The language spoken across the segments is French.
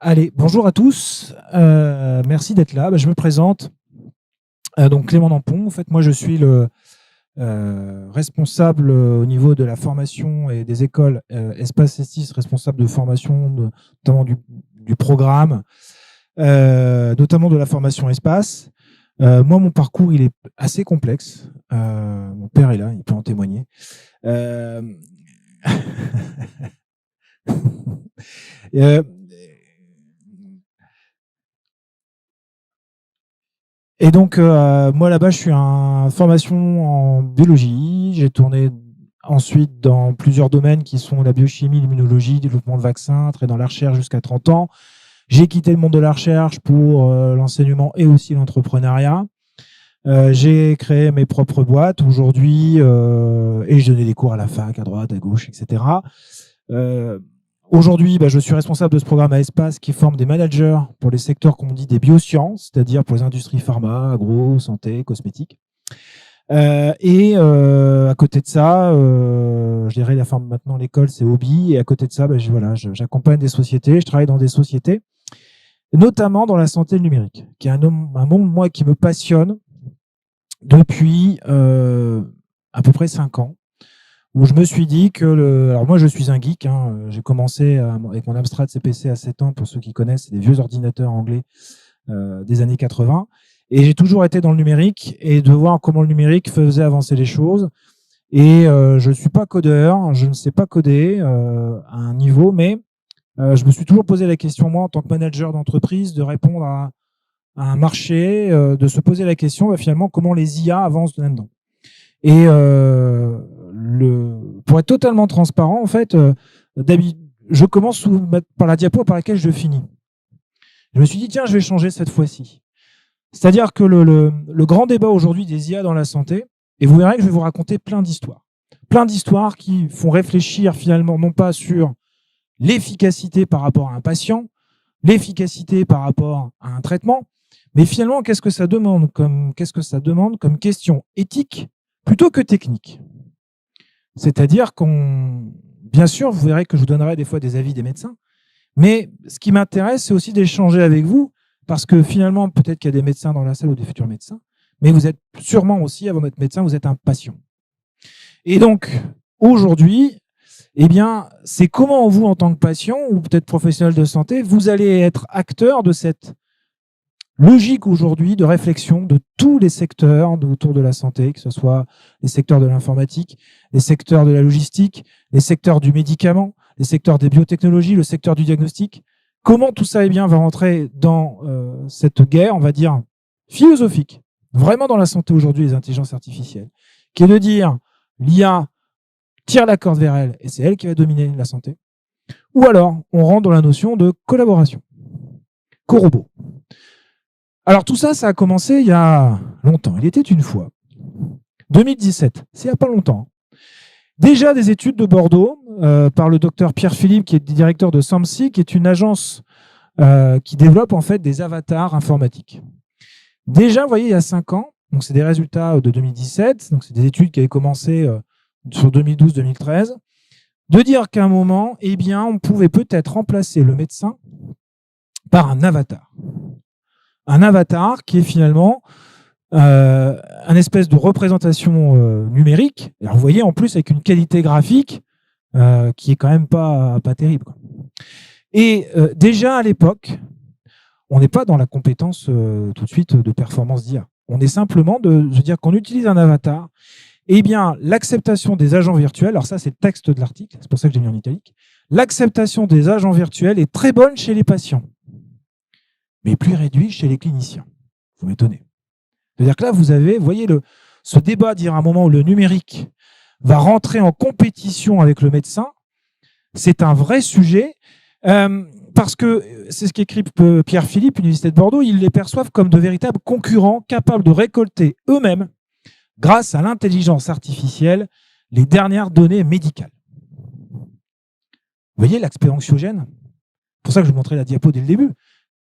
Allez, bonjour à tous. Merci d'être là. Je me présente. Donc Clément Nampon. En fait, moi, je suis le responsable au niveau de la formation et des écoles Espace S6, responsable de formation, notamment du programme, notamment de la formation Espace. Moi, mon parcours, il est assez complexe. Mon père est là, il peut en témoigner. Et donc, moi, là-bas, je suis en formation en biologie. J'ai tourné ensuite dans plusieurs domaines qui sont la biochimie, l'immunologie, le développement de vaccins, très dans la recherche jusqu'à 30 ans. J'ai quitté le monde de la recherche pour l'enseignement et aussi l'entrepreneuriat. J'ai créé mes propres boîtes aujourd'hui et je donnais des cours à la fac, à droite, à gauche, etc. Aujourd'hui, je suis responsable de ce programme à Espace qui forme des managers pour les secteurs qu'on dit des biosciences, c'est-à-dire pour les industries pharma, agro, santé, cosmétiques. À côté de ça, je dirais maintenant l'école, c'est hobby. Et à côté de ça, j'accompagne des sociétés, je travaille dans des sociétés, notamment dans la santé numérique, qui est un monde, moi, qui me passionne depuis à peu près 5 ans. Où je me suis dit que alors moi je suis un geek, j'ai commencé avec mon Amstrad CPC à 7 ans, pour ceux qui connaissent, c'est des vieux ordinateurs anglais des années 80, et j'ai toujours été dans le numérique et de voir comment le numérique faisait avancer les choses. Et je ne suis pas codeur, je ne sais pas coder à un niveau, mais je me suis toujours posé la question, moi en tant que manager d'entreprise, de répondre à un marché, de se poser la question finalement comment les IA avancent là-dedans. Et pour être totalement transparent, en fait, je commence par la diapo par laquelle je finis. Je me suis dit, tiens, je vais changer cette fois-ci. C'est-à-dire que le grand débat aujourd'hui des IA dans la santé, et vous verrez que je vais vous raconter plein d'histoires. Plein d'histoires qui font réfléchir finalement non pas sur l'efficacité par rapport à un patient, l'efficacité par rapport à un traitement, mais finalement, qu'est-ce que ça demande comme question éthique plutôt que technique. C'est-à-dire bien sûr, vous verrez que je vous donnerai des fois des avis des médecins, mais ce qui m'intéresse, c'est aussi d'échanger avec vous, parce que finalement, peut-être qu'il y a des médecins dans la salle ou des futurs médecins, mais vous êtes sûrement aussi, avant d'être médecin, vous êtes un patient. Et donc, aujourd'hui, c'est comment vous, en tant que patient, ou peut-être professionnel de santé, vous allez être acteur de cette logique aujourd'hui de réflexion de tous les secteurs autour de la santé, que ce soit les secteurs de l'informatique, les secteurs de la logistique, les secteurs du médicament, les secteurs des biotechnologies, le secteur du diagnostic. Comment tout ça va rentrer dans cette guerre, on va dire, philosophique, vraiment dans la santé aujourd'hui, les intelligences artificielles, qui est de dire l'IA tire la corde vers elle et c'est elle qui va dominer la santé. Ou alors, on rentre dans la notion de collaboration, co-robot. Alors tout ça, ça a commencé il y a longtemps. Il était une fois. 2017, c'est il n'y a pas longtemps. Déjà des études de Bordeaux par le docteur Pierre Philippe, qui est directeur de SAMSI, qui est une agence qui développe en fait des avatars informatiques. Déjà, vous voyez, il y a 5 ans, donc c'est des résultats de 2017, donc c'est des études qui avaient commencé sur 2012-2013, de dire qu'à un moment, on pouvait peut-être remplacer le médecin par un avatar. Un avatar qui est finalement un espèce de représentation numérique. Alors vous voyez, en plus, avec une qualité graphique qui est quand même pas terrible, quoi. Et déjà à l'époque, on n'est pas dans la compétence tout de suite de performance d'IA. On est simplement dire qu'on utilise un avatar. L'acceptation des agents virtuels, alors ça c'est le texte de l'article, c'est pour ça que j'ai mis en italique, l'acceptation des agents virtuels est très bonne chez les patients, mais plus réduit chez les cliniciens. Vous m'étonnez. C'est-à-dire que là, vous voyez ce débat, dire à un moment où le numérique va rentrer en compétition avec le médecin, c'est un vrai sujet, parce que c'est ce qu'écrit Pierre Philippe, Université de Bordeaux, ils les perçoivent comme de véritables concurrents capables de récolter eux-mêmes, grâce à l'intelligence artificielle, les dernières données médicales. Vous voyez l'aspect anxiogène ? C'est pour ça que je vous montrais la diapo dès le début.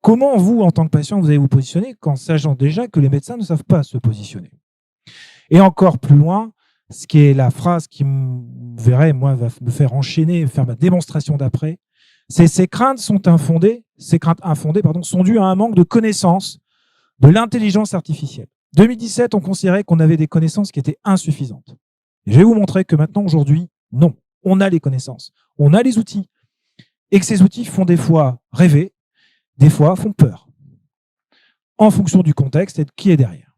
Comment vous, en tant que patient, vous allez vous positionner quand sachant déjà que les médecins ne savent pas se positionner ? Et encore plus loin, ce qui est la phrase qui va me faire enchaîner, faire ma démonstration d'après, c'est ces craintes sont infondées ces craintes infondées, sont dues à un manque de connaissance de l'intelligence artificielle. 2017, on considérait qu'on avait des connaissances qui étaient insuffisantes. Et je vais vous montrer que maintenant, aujourd'hui, non. On a les connaissances, on a les outils, et que ces outils font des fois rêver, des fois font peur, en fonction du contexte et de qui est derrière.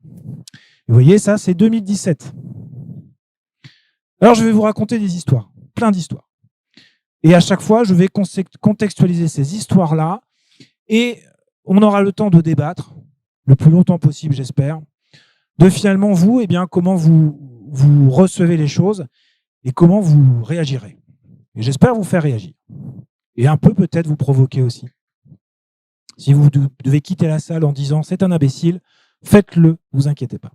Vous voyez, ça, c'est 2017. Alors, je vais vous raconter des histoires, plein d'histoires. Et à chaque fois, je vais contextualiser ces histoires-là, et on aura le temps de débattre, le plus longtemps possible, j'espère, de finalement, vous, comment vous recevez les choses et comment vous réagirez. Et j'espère vous faire réagir. Et un peu peut-être vous provoquer aussi. Si vous devez quitter la salle en disant « c'est un imbécile », faites-le, vous inquiétez pas.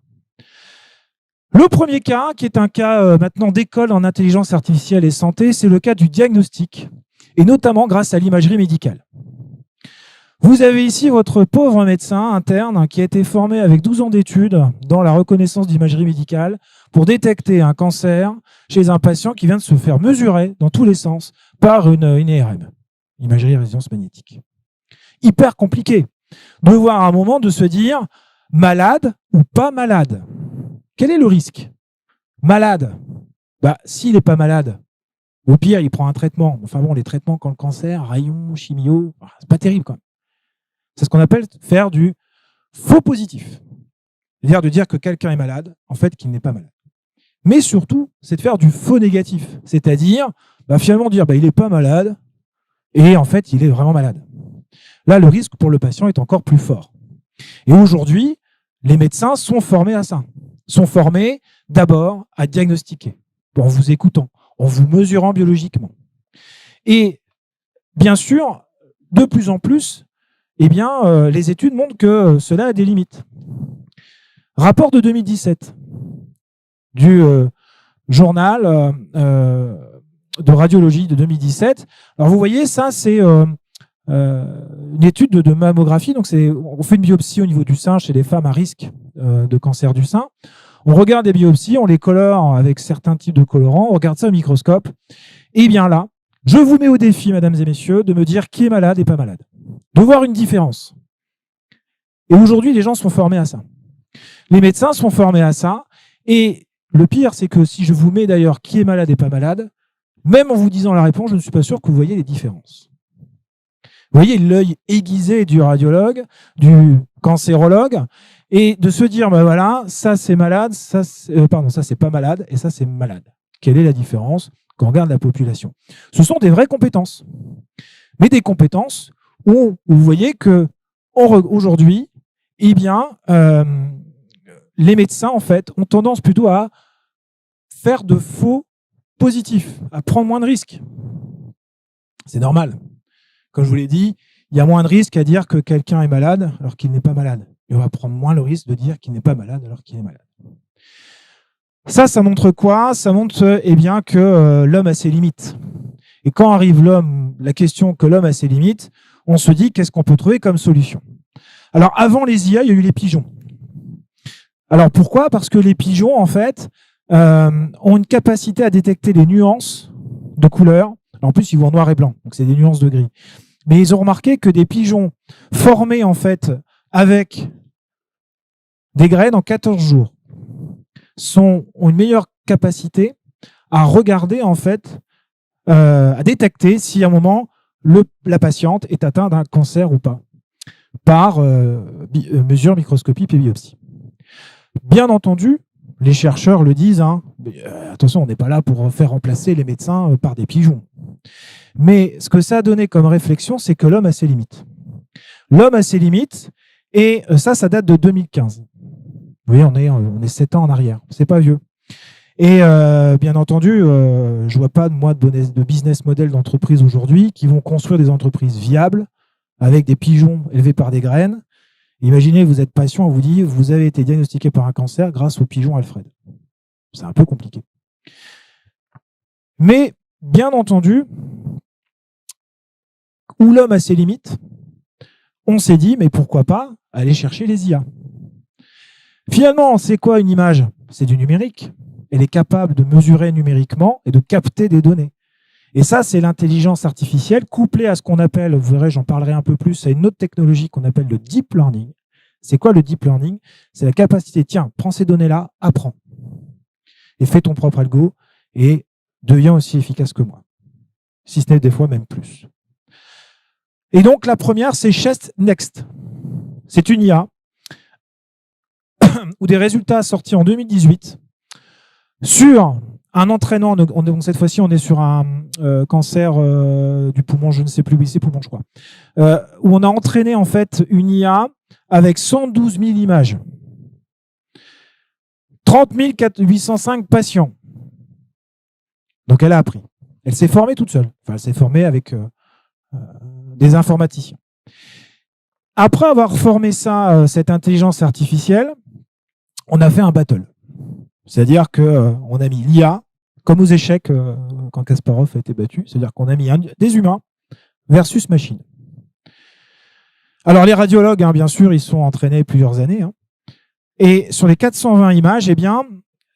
Le premier cas, qui est un cas maintenant d'école en intelligence artificielle et santé, c'est le cas du diagnostic, et notamment grâce à l'imagerie médicale. Vous avez ici votre pauvre médecin interne qui a été formé avec 12 ans d'études dans la reconnaissance d'imagerie médicale pour détecter un cancer chez un patient qui vient de se faire mesurer dans tous les sens par une IRM, imagerie résonance magnétique. Hyper compliqué de voir à un moment de se dire malade ou pas malade. Quel est le risque? Malade. S'il n'est pas malade, au pire, il prend un traitement. Enfin bon, les traitements quand le cancer, rayons, chimio, c'est pas terrible quand même. C'est ce qu'on appelle faire du faux positif. C'est-à-dire de dire que quelqu'un est malade, en fait, qu'il n'est pas malade. Mais surtout, c'est de faire du faux négatif. C'est-à-dire, finalement, dire il n'est pas malade, et en fait, il est vraiment malade. Là, le risque pour le patient est encore plus fort. Et aujourd'hui, les médecins sont formés à ça. Sont formés d'abord à diagnostiquer, en vous écoutant, en vous mesurant biologiquement. Et bien sûr, de plus en plus, les études montrent que cela a des limites. Rapport de 2017 du journal de radiologie de 2017. Alors vous voyez, ça c'est une étude de mammographie. Donc on fait une biopsie au niveau du sein chez les femmes à risque de cancer du sein. On regarde les biopsies, on les colore avec certains types de colorants, on regarde ça au microscope. Et bien là, je vous mets au défi, mesdames et messieurs, de me dire qui est malade et pas malade. De voir une différence. Et aujourd'hui, les gens sont formés à ça. Les médecins sont formés à ça. Et le pire, c'est que si je vous mets d'ailleurs qui est malade et pas malade, même en vous disant la réponse, je ne suis pas sûr que vous voyez les différences. Vous voyez l'œil aiguisé du radiologue, du cancérologue, et de se dire, ça c'est malade, ça c'est pas malade, et ça c'est malade. Quelle est la différence quand on regarde la population? Ce sont des vraies compétences. Mais des compétences où vous voyez que aujourd'hui, les médecins en fait ont tendance plutôt à faire de faux positifs, à prendre moins de risques. C'est normal. Comme je vous l'ai dit, il y a moins de risques à dire que quelqu'un est malade alors qu'il n'est pas malade. Et on va prendre moins le risque de dire qu'il n'est pas malade alors qu'il est malade. Ça montre quoi? Ça montre que l'homme a ses limites. Et quand arrive la question que l'homme a ses limites, on se dit qu'est-ce qu'on peut trouver comme solution. Alors avant les IA, il y a eu les pigeons. Alors pourquoi? Parce que les pigeons, en fait, ont une capacité à détecter les nuances de couleurs. En plus, ils voient en noir et blanc, donc c'est des nuances de gris. Mais ils ont remarqué que des pigeons formés en fait avec des graines en 14 jours ont une meilleure capacité à regarder en fait, à détecter si à un moment la patiente est atteinte d'un cancer ou pas, par mesure microscopique et biopsie. Bien entendu, les chercheurs le disent, attention, on n'est pas là pour faire remplacer les médecins par des pigeons. Mais ce que ça a donné comme réflexion, c'est que l'homme a ses limites. L'homme a ses limites, et ça date de 2015. Vous voyez, on est 7 ans en arrière, c'est pas vieux. Et bien entendu, je vois pas de business model d'entreprise aujourd'hui qui vont construire des entreprises viables avec des pigeons élevés par des graines. Imaginez, vous êtes patient, on vous dit vous avez été diagnostiqué par un cancer grâce au pigeon Alfred. C'est un peu compliqué. Mais bien entendu, où l'homme a ses limites, on s'est dit mais pourquoi pas aller chercher les IA. Finalement, c'est quoi une image? C'est du numérique. Elle est capable de mesurer numériquement et de capter des données. Et ça, c'est l'intelligence artificielle couplée à ce qu'on appelle, vous verrez, j'en parlerai un peu plus, à une autre technologie qu'on appelle le deep learning. C'est quoi le deep learning? C'est la capacité, tiens, prends ces données-là, apprends. Et fais ton propre algo et deviens aussi efficace que moi. Si ce n'est des fois même plus. Et donc, la première, c'est Chest Next. C'est une IA où des résultats sortis en 2018 sur un entraînement, donc cette fois-ci, on est sur un cancer du poumon, je ne sais plus, oui, c'est poumon, je crois, où on a entraîné en fait une IA avec 112 000 images, 30 805 patients. Donc elle a appris. Elle s'est formée toute seule. Enfin, elle s'est formée avec des informaticiens. Après avoir formé ça, cette intelligence artificielle, on a fait un battle. C'est-à-dire qu'on a mis l'IA, comme aux échecs quand Kasparov a été battu, c'est-à-dire qu'on a mis des humains versus machines. Alors les radiologues, hein, bien sûr, ils sont entraînés plusieurs années. Hein, et sur les 420 images, eh bien,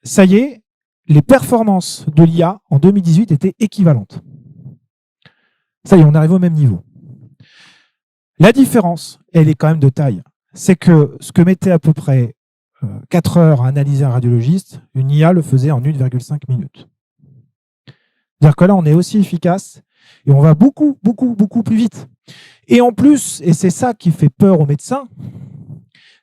ça y est, les performances de l'IA en 2018 étaient équivalentes. Ça y est, on arrive au même niveau. La différence, elle est quand même de taille. C'est que ce que mettait à peu près 4 heures à analyser un radiologiste, une IA le faisait en 1,5 minutes. C'est-à-dire que là, on est aussi efficace et on va beaucoup, beaucoup, beaucoup plus vite. Et en plus, et c'est ça qui fait peur aux médecins,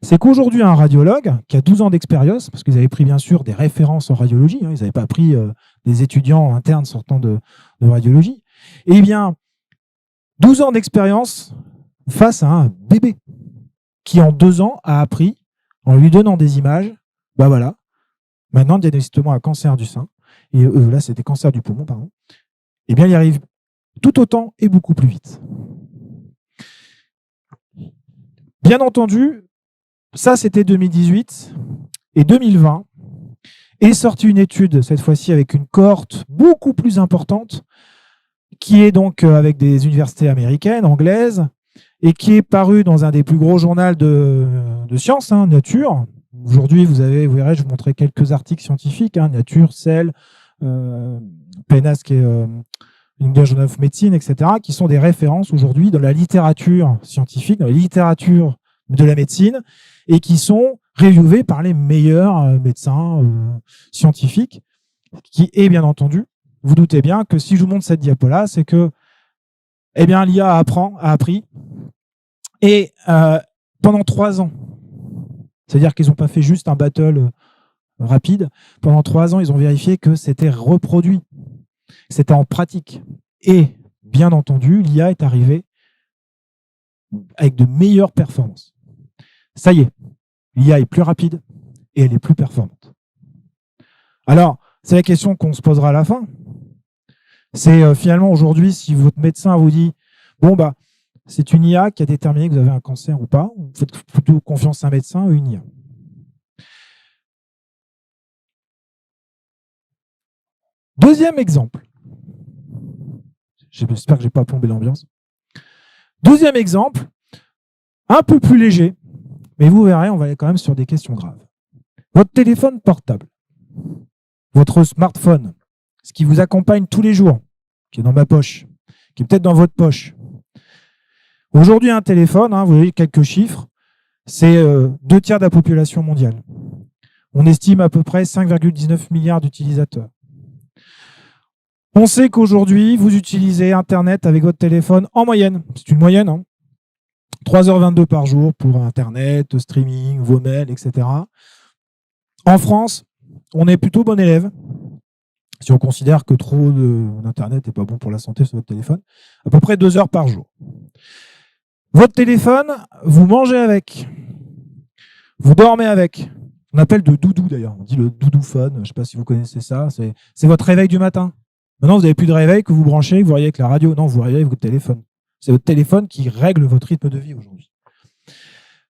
c'est qu'aujourd'hui, un radiologue qui a 12 ans d'expérience, parce qu'ils avaient pris bien sûr des références en radiologie, hein, ils n'avaient pas pris des étudiants internes sortant de radiologie, eh bien, 12 ans d'expérience face à un bébé qui, en 2 ans, a appris, en lui donnant des images, bah voilà, maintenant, diagnostiquement un cancer du sein, et là, c'était cancer du poumon, pardon, eh bien, il y arrive tout autant et beaucoup plus vite. Bien entendu, ça, c'était 2018 et 2020 est sortie une étude, cette fois-ci avec une cohorte beaucoup plus importante, qui est donc avec des universités américaines, anglaises, et qui est parue dans un des plus gros journaux de sciences, hein, Nature. Aujourd'hui, vous verrez, je vous montrerai quelques articles scientifiques, hein, Nature, Cell, PNAS, qui est English Journal of Medicine, etc., qui sont des références aujourd'hui dans la littérature scientifique, dans la littérature de la médecine, et qui sont reviewés par les meilleurs médecins scientifiques, qui est bien entendu, vous doutez bien que si je vous montre cette diapo-là, c'est que eh bien, l'IA a appris, et pendant 3 ans, c'est-à-dire qu'ils n'ont pas fait juste un battle rapide, pendant 3 ans, ils ont vérifié que c'était reproduit, c'était en pratique. Et bien entendu, l'IA est arrivée avec de meilleures performances. Ça y est, l'IA est plus rapide et elle est plus performante. Alors, c'est la question qu'on se posera à la fin. C'est finalement aujourd'hui, si votre médecin vous dit bon, bah, c'est une IA qui a déterminé que vous avez un cancer ou pas, vous faites plutôt confiance à un médecin ou une IA. Deuxième exemple. J'espère que je n'ai pas plombé l'ambiance. Deuxième exemple, un peu plus léger, mais vous verrez, on va aller quand même sur des questions graves. Votre téléphone portable, votre smartphone, ce qui vous accompagne tous les jours, qui est dans ma poche, qui est peut-être dans votre poche. Aujourd'hui, un téléphone, hein, vous voyez quelques chiffres, c'est 2/3 de la population mondiale. On estime à peu près 5,19 milliards d'utilisateurs. On sait qu'aujourd'hui, vous utilisez Internet avec votre téléphone en moyenne. C'est une moyenne, hein, 3h22 par jour pour Internet, streaming, vos mails, etc. En France, on est plutôt bon élève. Si on considère que trop d'Internet n'est pas bon pour la santé sur votre téléphone, à peu près 2 heures par jour. Votre téléphone, vous mangez avec, vous dormez avec. On appelle de doudou d'ailleurs, on dit le doudouphone, je ne sais pas si vous connaissez ça, c'est votre réveil du matin. Maintenant, vous n'avez plus de réveil que vous branchez, que vous voyez avec la radio. Non, vous réveillez avec votre téléphone. C'est votre téléphone qui règle votre rythme de vie aujourd'hui.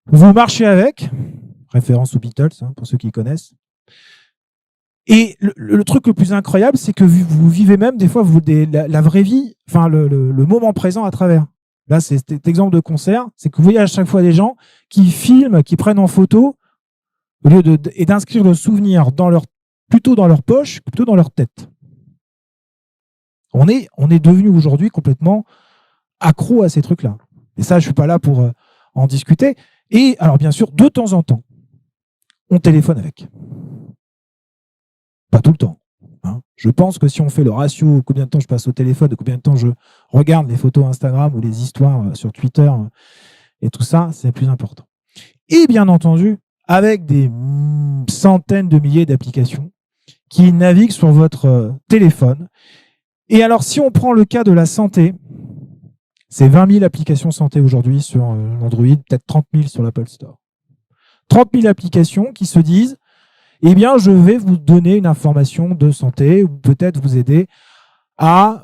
Vous marchez avec, référence aux Beatles, hein, pour ceux qui connaissent. Et le truc le plus incroyable, c'est que vous vivez même des fois la vraie vie, enfin le moment présent à travers. Là, c'est cet exemple de concert, c'est que vous voyez à chaque fois des gens qui filment, qui prennent en photo, au lieu et d'inscrire le souvenir plutôt dans leur poche, plutôt dans leur tête. On est devenu aujourd'hui complètement accro à ces trucs-là. Et ça, je suis pas là pour en discuter. Et alors, bien sûr, de temps en temps, on téléphone avec. Pas tout le temps. Hein. Je pense que si on fait le ratio, combien de temps je passe au téléphone, combien de temps je regarde les photos Instagram ou les histoires sur Twitter et tout ça, c'est plus important. Et bien entendu, avec des centaines de milliers d'applications qui naviguent sur votre téléphone. Et alors, si on prend le cas de la santé, c'est 20 000 applications santé aujourd'hui sur Android, peut-être 30 000 sur l'Apple Store. 30 000 applications qui se disent, eh bien, je vais vous donner une information de santé ou peut-être vous aider à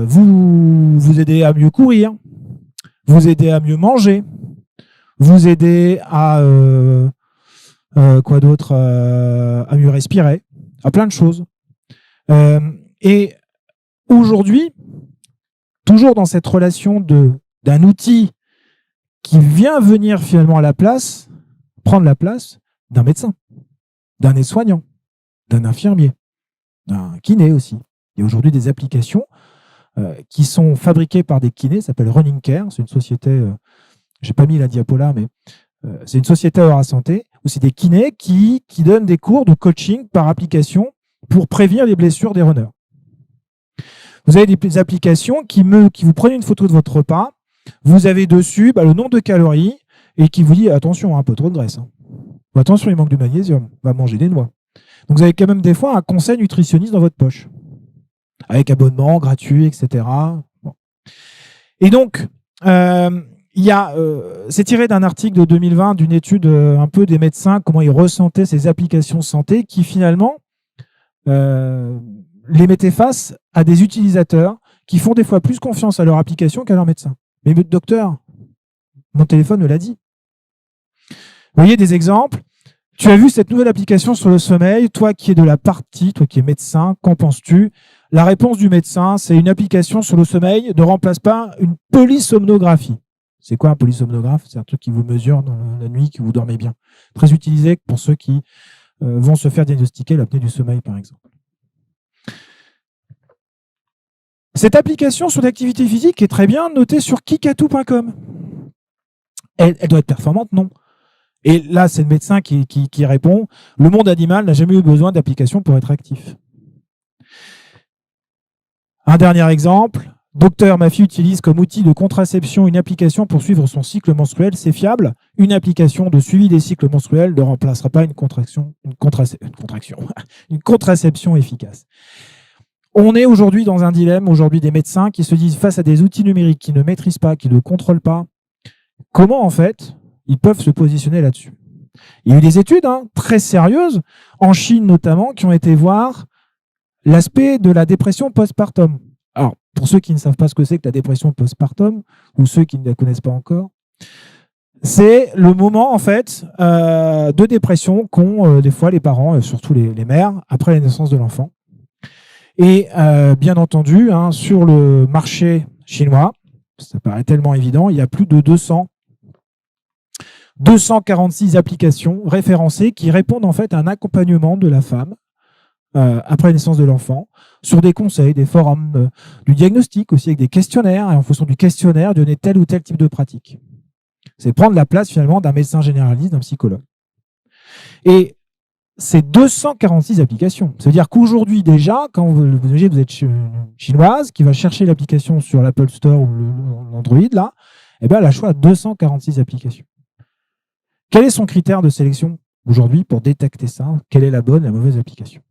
vous aider à mieux courir, vous aider à mieux manger, vous aider à quoi d'autre, à mieux respirer, à plein de choses. Et aujourd'hui, toujours dans cette relation d'un outil qui vient venir finalement à la place, prendre la place d'un médecin, d'un aide-soignant, d'un infirmier, d'un kiné aussi. Il y a aujourd'hui des applications qui sont fabriquées par des kinés, ça s'appelle Running Care, c'est une société, j'ai pas mis la diapo là, mais c'est une société Aura Santé, où c'est des kinés qui donnent des cours de coaching par application pour prévenir les blessures des runners. Vous avez des applications qui vous prenez une photo de votre repas, vous avez dessus le nombre de calories et qui vous dit attention, un peu trop de graisse. Hein. Ou attention, il manque de magnésium, on va manger des noix. Donc vous avez quand même des fois un conseil nutritionniste dans votre poche, avec abonnement gratuit, etc. Bon. Et donc, c'est tiré d'un article de 2020, d'une étude un peu des médecins, comment ils ressentaient ces applications santé qui finalement les mettaient face à des utilisateurs qui font des fois plus confiance à leur application qu'à leur médecin. Mais docteur, mon téléphone me l'a dit. Vous voyez des exemples. Tu as vu cette nouvelle application sur le sommeil, toi qui es de la partie, toi qui es médecin, qu'en penses-tu? La réponse du médecin, c'est une application sur le sommeil ne remplace pas une polysomnographie. C'est quoi un polysomnographe? C'est un truc qui vous mesure dans la nuit, que vous dormez bien. Très utilisé pour ceux qui vont se faire diagnostiquer l'apnée du sommeil, par exemple. Cette application sur l'activité physique est très bien notée sur kikatou.com. Elle doit être performante? Non. Et là, c'est le médecin qui répond « Le monde animal n'a jamais eu besoin d'application pour être actif. » Un dernier exemple. Docteur, ma fille utilise comme outil de contraception une application pour suivre son cycle menstruel. C'est fiable. Une application de suivi des cycles menstruels ne remplacera pas une contraception efficace. On est aujourd'hui dans un dilemme, des médecins qui se disent face à des outils numériques qu'ils ne maîtrisent pas, qu'ils ne contrôlent pas, comment en fait ils peuvent se positionner là-dessus. Il y a eu des études très sérieuses, en Chine notamment, qui ont été voir l'aspect de la dépression postpartum. Alors, pour ceux qui ne savent pas ce que c'est que la dépression postpartum, ou ceux qui ne la connaissent pas encore, c'est le moment en fait de dépression qu'ont des fois les parents, surtout les mères, après la naissance de l'enfant. Et bien entendu, sur le marché chinois, ça paraît tellement évident, il y a plus de 246 applications référencées qui répondent en fait à un accompagnement de la femme après la naissance de l'enfant, sur des conseils, des forums, du diagnostic aussi avec des questionnaires, et en fonction du questionnaire, donner tel ou tel type de pratique. C'est prendre la place finalement d'un médecin généraliste, d'un psychologue. Et c'est 246 applications. Ça veut dire qu'aujourd'hui déjà, quand vous êtes chinoise, qui va chercher l'application sur l'Apple Store ou l'Android, là, elle a le choix de 246 applications. Quel est son critère de sélection aujourd'hui pour détecter ça? Quelle est la bonne et la mauvaise application?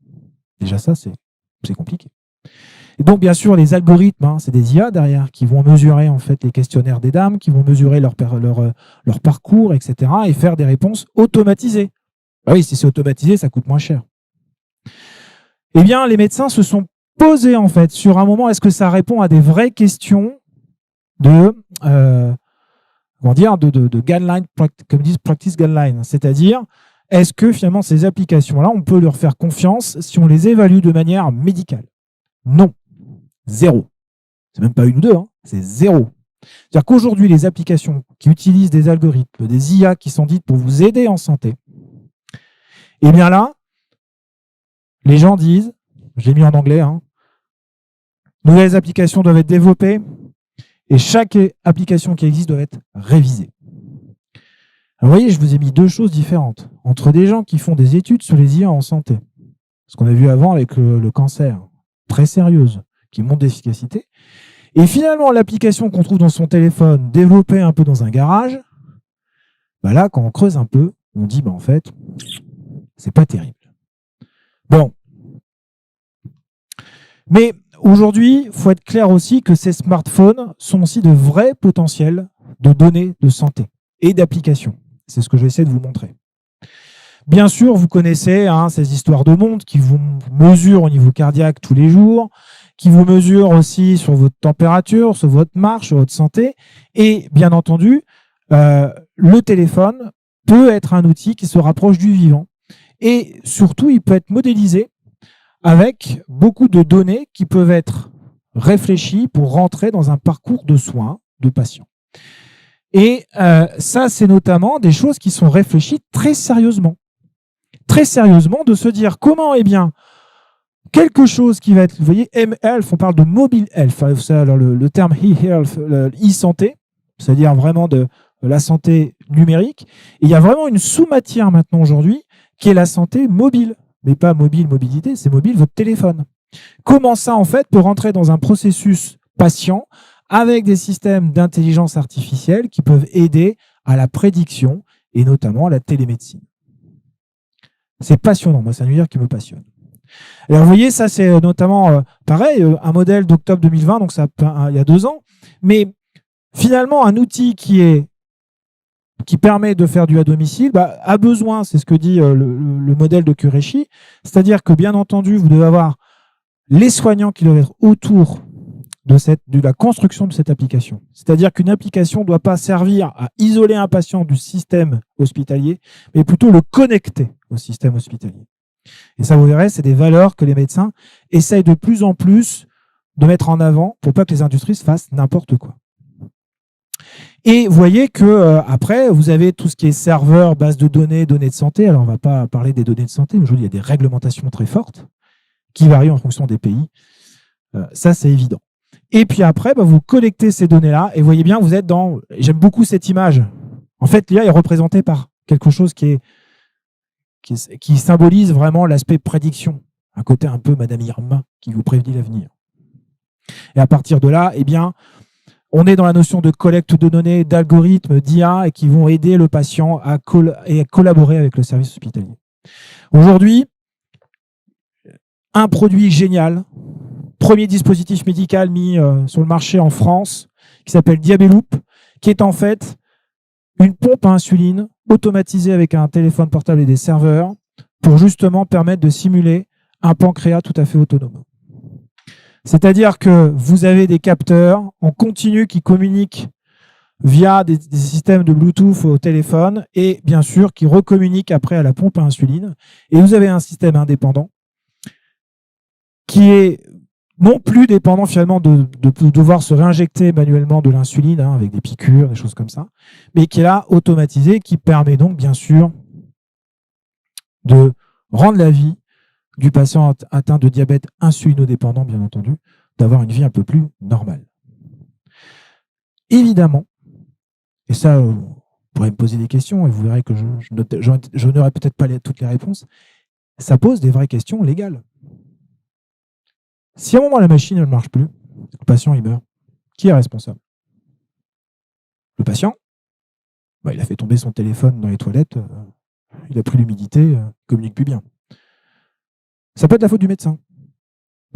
Déjà ça, c'est compliqué. Et donc, bien sûr, les algorithmes, c'est des IA derrière qui vont mesurer en fait les questionnaires des dames, qui vont mesurer leur parcours, etc. et faire des réponses automatisées. Ah oui, si c'est automatisé, ça coûte moins cher. Eh bien, les médecins se sont posés en fait sur un moment, est-ce que ça répond à des vraies questions de guideline, comme disent practice guideline, c'est-à-dire est-ce que finalement ces applications-là, on peut leur faire confiance si on les évalue de manière médicale? Non. Zéro. C'est même pas une ou deux, c'est zéro. C'est-à-dire qu'aujourd'hui, les applications qui utilisent des algorithmes, des IA qui sont dites pour vous aider en santé, eh bien là, les gens disent, je l'ai mis en anglais, nouvelles applications doivent être développées et chaque application qui existe doit être révisée. Alors, vous voyez, je vous ai mis deux choses différentes entre des gens qui font des études sur les IA en santé, ce qu'on a vu avant avec le cancer, très sérieuse, qui montre d'efficacité, et finalement l'application qu'on trouve dans son téléphone, développée un peu dans un garage, bah là, quand on creuse un peu, on dit, en fait, c'est pas terrible. Bon. Mais aujourd'hui, il faut être clair aussi que ces smartphones sont aussi de vrais potentiels de données de santé et d'applications. C'est ce que je vais essayer de vous montrer. Bien sûr, vous connaissez ces histoires de montres qui vous mesurent au niveau cardiaque tous les jours, qui vous mesurent aussi sur votre température, sur votre marche, sur votre santé. Et bien entendu, le téléphone peut être un outil qui se rapproche du vivant. Et surtout, il peut être modélisé avec beaucoup de données qui peuvent être réfléchies pour rentrer dans un parcours de soins de patients. Et ça, c'est notamment des choses qui sont réfléchies très sérieusement. Très sérieusement, de se dire comment, quelque chose qui va être, vous voyez, mHealth, on parle de mobile health, alors le terme e-health, e-santé, c'est-à-dire vraiment de la santé numérique. Et il y a vraiment une sous-matière maintenant aujourd'hui qui est la santé mobile. Mais pas mobilité, c'est mobile, votre téléphone. Comment ça, en fait, peut rentrer dans un processus patient avec des systèmes d'intelligence artificielle qui peuvent aider à la prédiction et notamment à la télémédecine. C'est passionnant, moi, c'est un univers qui me passionne. Alors, vous voyez, ça, c'est notamment, pareil, un modèle d'octobre 2020, donc ça, il y a 2 ans, mais finalement, un outil qui permet de faire du à domicile, a besoin, c'est ce que dit le modèle de Qureshi, c'est-à-dire que, bien entendu, vous devez avoir les soignants qui doivent être autour de la construction de cette application. C'est-à-dire qu'une application ne doit pas servir à isoler un patient du système hospitalier, mais plutôt le connecter au système hospitalier. Et ça, vous verrez, c'est des valeurs que les médecins essayent de plus en plus de mettre en avant pour pas que les industries se fassent n'importe quoi. Et vous voyez que après, vous avez tout ce qui est serveur, base de données, données de santé. Alors, on ne va pas parler des données de santé, mais aujourd'hui, il y a des réglementations très fortes qui varient en fonction des pays. Ça, c'est évident. Et puis après, vous collectez ces données-là et vous voyez bien, vous êtes dans... J'aime beaucoup cette image. En fait, l'IA est représentée par quelque chose qui symbolise vraiment l'aspect prédiction. Un côté un peu Madame Irma qui vous prédit l'avenir. Et à partir de là, on est dans la notion de collecte de données, d'algorithmes, d'IA et qui vont aider le patient à collaborer avec le service hospitalier. Aujourd'hui, un produit génial, premier dispositif médical mis sur le marché en France, qui s'appelle Diabeloop, qui est en fait une pompe à insuline automatisée avec un téléphone portable et des serveurs pour justement permettre de simuler un pancréas tout à fait autonome. C'est-à-dire que vous avez des capteurs en continu qui communiquent via des systèmes de Bluetooth au téléphone et bien sûr qui recommuniquent après à la pompe à insuline. Et vous avez un système indépendant qui est non plus dépendant finalement de devoir se réinjecter manuellement de l'insuline avec des piqûres, des choses comme ça, mais qui est là automatisé, qui permet donc bien sûr de rendre la vie du patient atteint de diabète insulinodépendant, bien entendu, d'avoir une vie un peu plus normale. Évidemment, et ça, vous pourrez me poser des questions et vous verrez que je n'aurai peut-être pas toutes les réponses, ça pose des vraies questions légales. Si à un moment la machine ne marche plus, le patient il meurt, qui est responsable? Le patient? Il a fait tomber son téléphone dans les toilettes, il a pris l'humidité, il ne communique plus bien. Ça peut être la faute du médecin.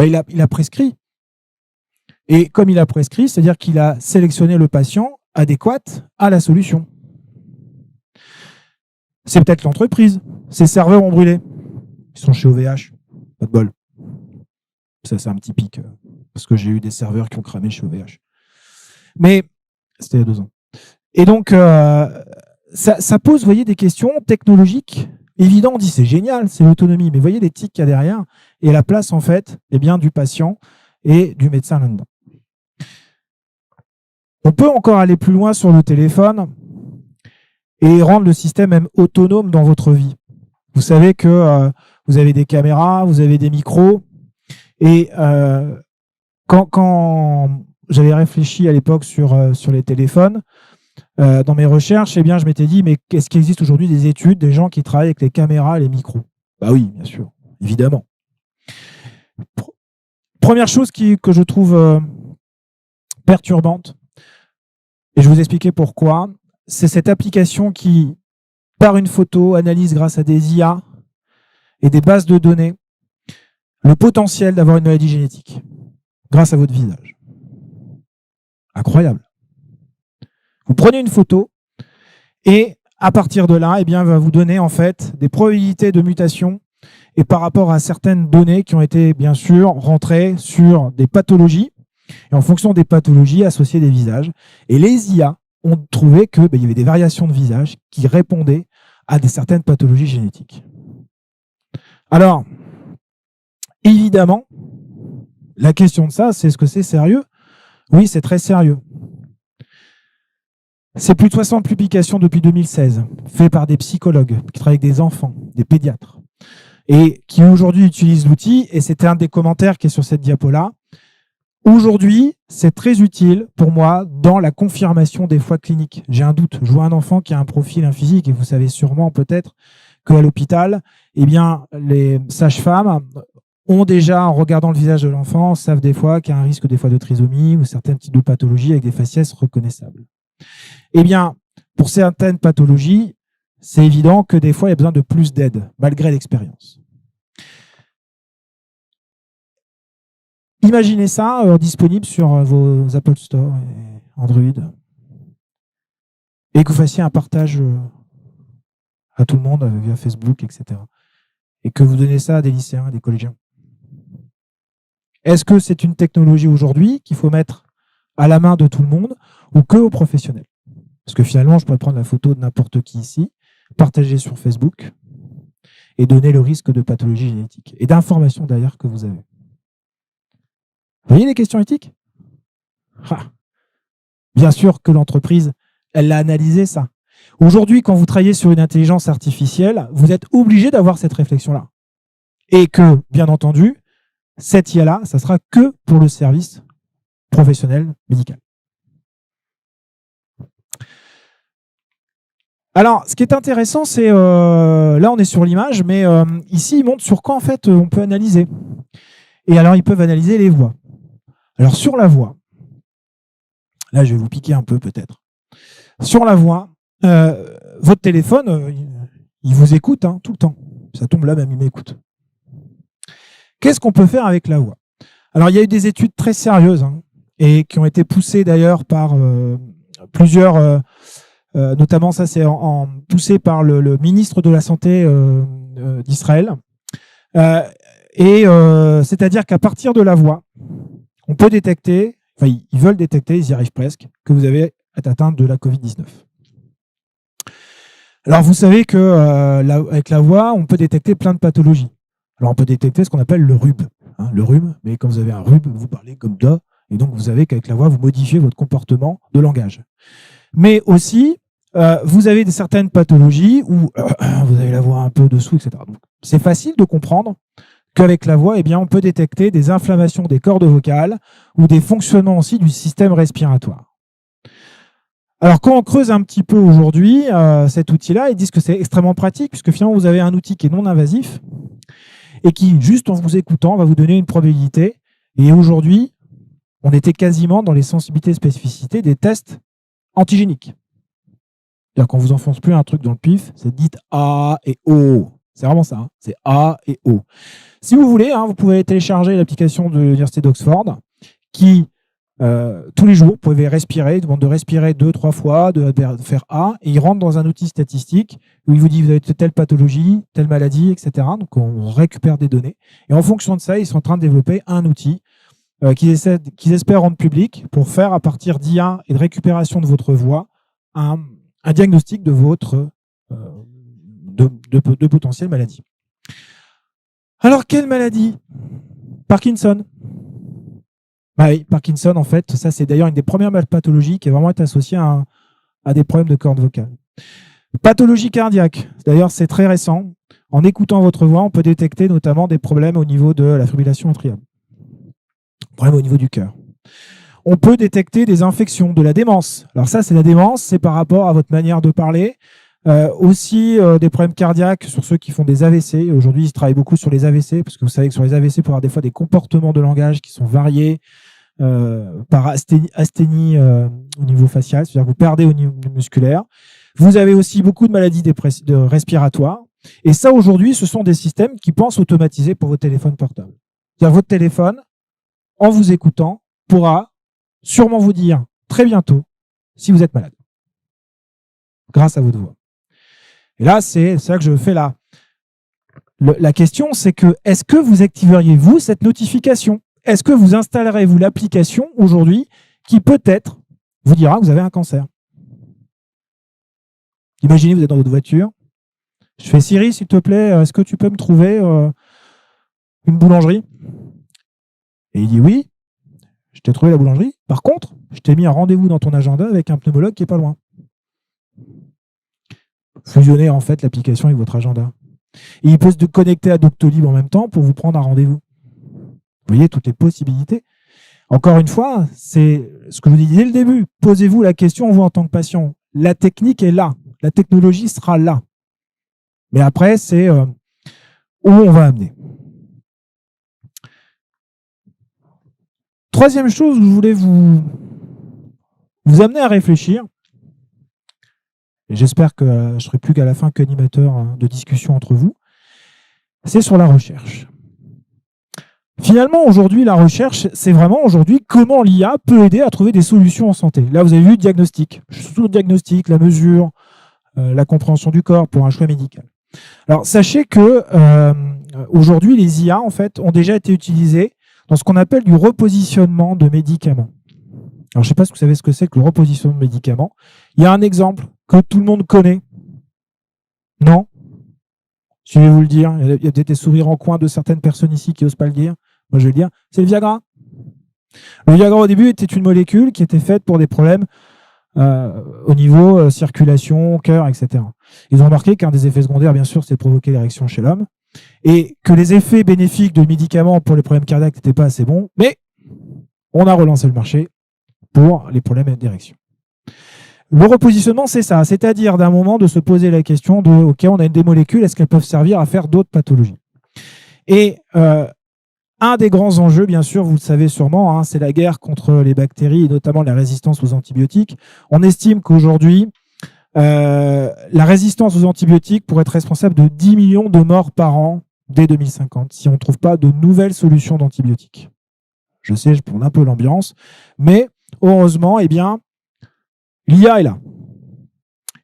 Il a prescrit. Et comme il a prescrit, c'est-à-dire qu'il a sélectionné le patient adéquat à la solution. C'est peut-être l'entreprise. Ses serveurs ont brûlé. Ils sont chez OVH. Pas de bol. Ça, c'est un petit pic. Parce que j'ai eu des serveurs qui ont cramé chez OVH. Mais c'était il y a 2 ans. Et donc, ça pose, vous voyez, des questions technologiques. Évident, on dit c'est génial, c'est l'autonomie, mais vous voyez les tics qu'il y a derrière et la place en fait du patient et du médecin là-dedans. On peut encore aller plus loin sur le téléphone et rendre le système même autonome dans votre vie. Vous savez que vous avez des caméras, vous avez des micros et Quand j'avais réfléchi à l'époque sur les téléphones, dans mes recherches, eh bien, je m'étais dit, mais est-ce qu'il existe aujourd'hui des études, des gens qui travaillent avec les caméras et les micros? Bah oui, bien sûr, évidemment. Première chose que je trouve perturbante, et je vais vous expliquer pourquoi, c'est cette application qui, par une photo, analyse grâce à des IA et des bases de données le potentiel d'avoir une maladie génétique grâce à votre visage. Incroyable. Vous prenez une photo et à partir de là, eh bien, va vous donner en fait des probabilités de mutation et par rapport à certaines données qui ont été bien sûr rentrées sur des pathologies et en fonction des pathologies associées des visages. Et les IA ont trouvé qu'il y avait des variations de visage qui répondaient à certaines pathologies génétiques. Alors, évidemment, la question de ça, c'est est-ce que c'est sérieux? Oui, c'est très sérieux. C'est plus de 60 publications depuis 2016, faites par des psychologues qui travaillent avec des enfants, des pédiatres, et qui aujourd'hui utilisent l'outil, et c'était un des commentaires qui est sur cette diapo-là. Aujourd'hui, c'est très utile pour moi dans la confirmation des fois cliniques. J'ai un doute, je vois un enfant qui a un profil, un physique, et vous savez sûrement peut-être qu'à l'hôpital, eh bien, les sages-femmes ont déjà, en regardant le visage de l'enfant, savent des fois qu'il y a un risque des fois de trisomie ou certains types de pathologies avec des faciès reconnaissables. Eh bien, pour certaines pathologies, c'est évident que des fois, il y a besoin de plus d'aide, malgré l'expérience. Imaginez ça disponible sur vos Apple Store et Android, et que vous fassiez un partage à tout le monde via Facebook, etc. Et que vous donnez ça à des lycéens, à des collégiens. Est-ce que c'est une technologie aujourd'hui qu'il faut mettre à la main de tout le monde ou que aux professionnels? Parce que finalement, je pourrais prendre la photo de n'importe qui ici, partager sur Facebook et donner le risque de pathologie génétique et d'informations d'ailleurs que vous avez. Vous voyez les questions éthiques? Bien sûr que l'entreprise, elle l'a analysé ça. Aujourd'hui, quand vous travaillez sur une intelligence artificielle, vous êtes obligé d'avoir cette réflexion-là. Et que, bien entendu, cette IA-là, ça sera que pour le service professionnel médical. Alors, ce qui est intéressant, c'est là, on est sur l'image, mais ici, il montre sur quoi en fait on peut analyser. Et alors, ils peuvent analyser les voix. Alors, sur la voix, là, je vais vous piquer un peu peut-être. Sur la voix, votre téléphone, il vous écoute tout le temps. Ça tombe là, même il m'écoute. Qu'est-ce qu'on peut faire avec la voix? Alors, il y a eu des études très sérieuses et qui ont été poussées d'ailleurs par plusieurs, notamment ça c'est poussé par le ministre de la Santé d'Israël. C'est-à-dire qu'à partir de la voix, on peut détecter, enfin ils veulent détecter, ils y arrivent presque, que vous avez atteinte de la Covid-19. Alors vous savez qu'avec la voix, on peut détecter plein de pathologies. Alors on peut détecter ce qu'on appelle le rhume. Le rhume, mais quand vous avez un rhume, vous parlez comme ça, et donc vous savez qu'avec la voix, vous modifiez votre comportement de langage. Mais aussi, vous avez certaines pathologies où vous avez la voix un peu dessous, etc. Donc c'est facile de comprendre qu'avec la voix, eh bien, on peut détecter des inflammations des cordes vocales ou des fonctionnements aussi du système respiratoire. Alors, quand on creuse un petit peu aujourd'hui cet outil-là, ils disent que c'est extrêmement pratique puisque finalement, vous avez un outil qui est non invasif et qui, juste en vous écoutant, va vous donner une probabilité. Et aujourd'hui, on était quasiment dans les sensibilités et spécificités des tests antigéniques. C'est-à-dire qu'on ne vous enfonce plus un truc dans le pif, c'est dites A et O. C'est vraiment ça, c'est A et O. Si vous voulez, vous pouvez télécharger l'application de l'Université d'Oxford qui, tous les jours, vous pouvez respirer, il demande de respirer 2-3 fois, de faire A, et il rentre dans un outil statistique où il vous dit vous avez telle pathologie, telle maladie, etc. Donc on récupère des données. Et en fonction de ça, ils sont en train de développer un outil qu'ils espèrent rendre public pour faire, à partir d'IA et de récupération de votre voix, un diagnostic de votre de potentielles maladies. Alors, quelle maladie? Parkinson. Bah oui, Parkinson, en fait, ça c'est d'ailleurs une des premières pathologies qui est vraiment associée à des problèmes de cordes vocales. Pathologie cardiaque, d'ailleurs c'est très récent. En écoutant votre voix, on peut détecter notamment des problèmes au niveau de la fibrillation atriale. problème au niveau du cœur. On peut détecter des infections, de la démence. Alors ça, c'est la démence, c'est par rapport à votre manière de parler. Aussi des problèmes cardiaques sur ceux qui font des AVC. Aujourd'hui, ils travaillent beaucoup sur les AVC, parce que vous savez que sur les AVC, il peut y avoir des fois des comportements de langage qui sont variés par asthénie au niveau facial, c'est-à-dire que vous perdez au niveau musculaire. Vous avez aussi beaucoup de maladies respiratoires. Et ça, aujourd'hui, ce sont des systèmes qui pensent automatiser pour vos téléphones portables. C'est-à-dire votre téléphone, en vous écoutant, pourra sûrement vous dire très bientôt si vous êtes malade, grâce à votre voix. Et là, c'est ça que je fais là. La question, c'est que est-ce que vous activeriez, vous, cette notification? Est-ce que vous installerez-vous l'application aujourd'hui qui peut-être vous dira que vous avez un cancer? Imaginez, vous êtes dans votre voiture. Je fais Siri, s'il te plaît, est-ce que tu peux me trouver une boulangerie? Et il dit oui, je t'ai trouvé la boulangerie. Par contre, je t'ai mis un rendez-vous dans ton agenda avec un pneumologue qui n'est pas loin. Fusionnez en fait l'application avec votre agenda. Et il peut se connecter à Doctolib en même temps pour vous prendre un rendez-vous. Vous voyez toutes les possibilités. Encore une fois, c'est ce que je vous dis dès le début. Posez-vous la question, vous en tant que patient. La technique est là. La technologie sera là. Mais après, c'est où on va amener. Troisième chose, je voulais vous amener à réfléchir. Et j'espère que je ne serai plus qu'à la fin qu'animateur de discussion entre vous. C'est sur la recherche. Finalement, aujourd'hui, la recherche, c'est vraiment aujourd'hui comment l'IA peut aider à trouver des solutions en santé. Là, vous avez vu le diagnostic. Surtout le diagnostic, la mesure, la compréhension du corps pour un choix médical. Alors, sachez que aujourd'hui, les IA, en fait, ont déjà été utilisées dans ce qu'on appelle du repositionnement de médicaments. Alors, je ne sais pas si vous savez ce que c'est que le repositionnement de médicaments. Il y a un exemple que tout le monde connaît. Non? Je vais vous le dire. Il y a peut-être des sourires en coin de certaines personnes ici qui n'osent pas le dire. Moi, je vais le dire. C'est le Viagra. Le Viagra, au début, était une molécule qui était faite pour des problèmes au niveau circulation, cœur, etc. Ils ont remarqué qu'un des effets secondaires, bien sûr, c'est de provoquer l'érection chez l'homme. Et que les effets bénéfiques de médicaments pour les problèmes cardiaques n'étaient pas assez bons. Mais on a relancé le marché pour les problèmes d'érection. Le repositionnement, c'est ça. C'est-à-dire d'un moment de se poser la question de, OK, on a des molécules, est-ce qu'elles peuvent servir à faire d'autres pathologies? Et un des grands enjeux, bien sûr, vous le savez sûrement, c'est la guerre contre les bactéries et notamment la résistance aux antibiotiques. On estime qu'aujourd'hui, la résistance aux antibiotiques pourrait être responsable de 10 millions de morts par an dès 2050 si on ne trouve pas de nouvelles solutions d'antibiotiques. Je sais, je prends un peu l'ambiance, mais heureusement, eh bien, l'IA est là.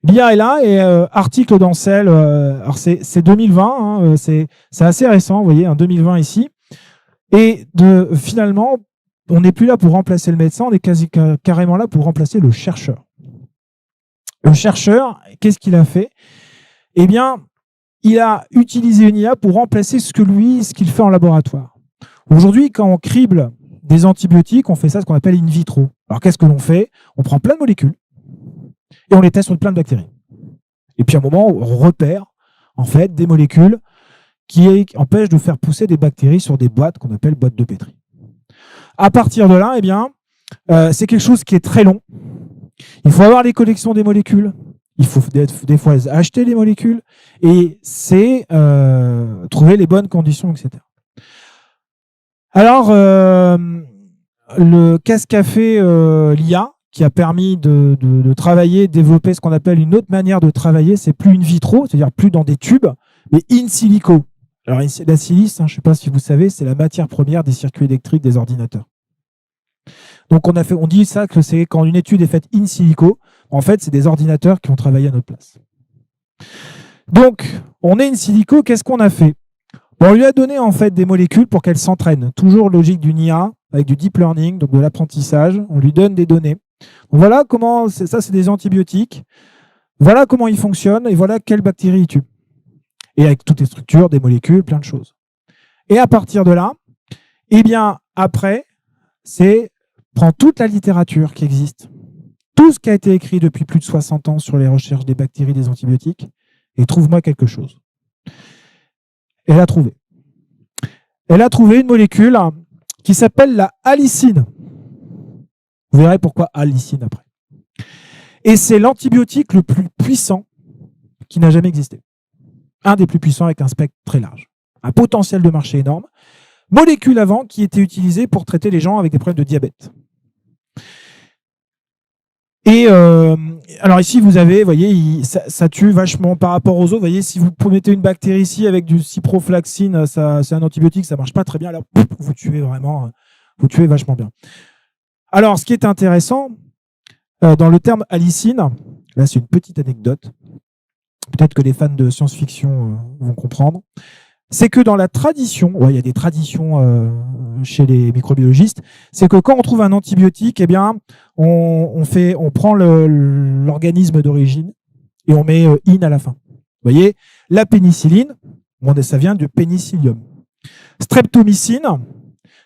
L'IA est là et article dans Cell, alors c'est 2020, c'est assez récent, vous voyez, 2020 ici. Et finalement, on n'est plus là pour remplacer le médecin, on est carrément là pour remplacer le chercheur. Le chercheur, qu'est-ce qu'il a fait? Eh bien, il a utilisé une IA pour remplacer ce qu'il fait en laboratoire. Aujourd'hui, quand on crible des antibiotiques, on fait ça, ce qu'on appelle in vitro. Alors, qu'est-ce que l'on fait? On prend plein de molécules et on les teste sur plein de bactéries. Et puis, à un moment, on repère, en fait, des molécules qui empêchent de faire pousser des bactéries sur des boîtes qu'on appelle boîtes de Petri. À partir de là, eh bien, c'est quelque chose qui est très long. Il faut avoir les collections des molécules. Il faut des fois acheter les molécules et c'est trouver les bonnes conditions, etc. Alors, le casse-café l'IA, qui a permis de travailler, développer ce qu'on appelle une autre manière de travailler, c'est plus in vitro, c'est-à-dire plus dans des tubes, mais in silico. Alors, la silice, je ne sais pas si vous savez, c'est la matière première des circuits électriques des ordinateurs. Donc, on dit ça que c'est quand une étude est faite in silico, en fait, c'est des ordinateurs qui ont travaillé à notre place. Donc, on est in silico, qu'est-ce qu'on a fait? On lui a donné en fait des molécules pour qu'elles s'entraînent. Toujours logique d'une IA, avec du deep learning, donc de l'apprentissage. On lui donne des données. Donc, voilà comment, ça c'est des antibiotiques. Voilà comment ils fonctionnent et voilà quelles bactéries ils tuent. Et avec toutes les structures, des molécules, plein de choses. Et à partir de là, eh bien, après, prends toute la littérature qui existe, tout ce qui a été écrit depuis plus de 60 ans sur les recherches des bactéries, des antibiotiques, et trouve-moi quelque chose. Elle a trouvé. Elle a trouvé une molécule qui s'appelle la allicine. Vous verrez pourquoi allicine après. Et c'est l'antibiotique le plus puissant qui n'a jamais existé. Un des plus puissants avec un spectre très large. Un potentiel de marché énorme. Molécule avant qui était utilisée pour traiter les gens avec des problèmes de diabète. Et alors ici, vous voyez, ça tue vachement par rapport aux autres. Vous voyez, si vous mettez une bactérie ici avec du ciprofloxacine, c'est un antibiotique, ça marche pas très bien. Là, vous tuez vachement bien. Alors, ce qui est intéressant, dans le terme allicine, là c'est une petite anecdote, peut-être que les fans de science-fiction vont comprendre, c'est que dans la tradition, il y a des traditions chez les microbiologistes, c'est que quand on trouve un antibiotique, eh bien, on prend l'organisme d'origine et on met in à la fin. Vous voyez, la pénicilline, ça vient du pénicillium. Streptomycine,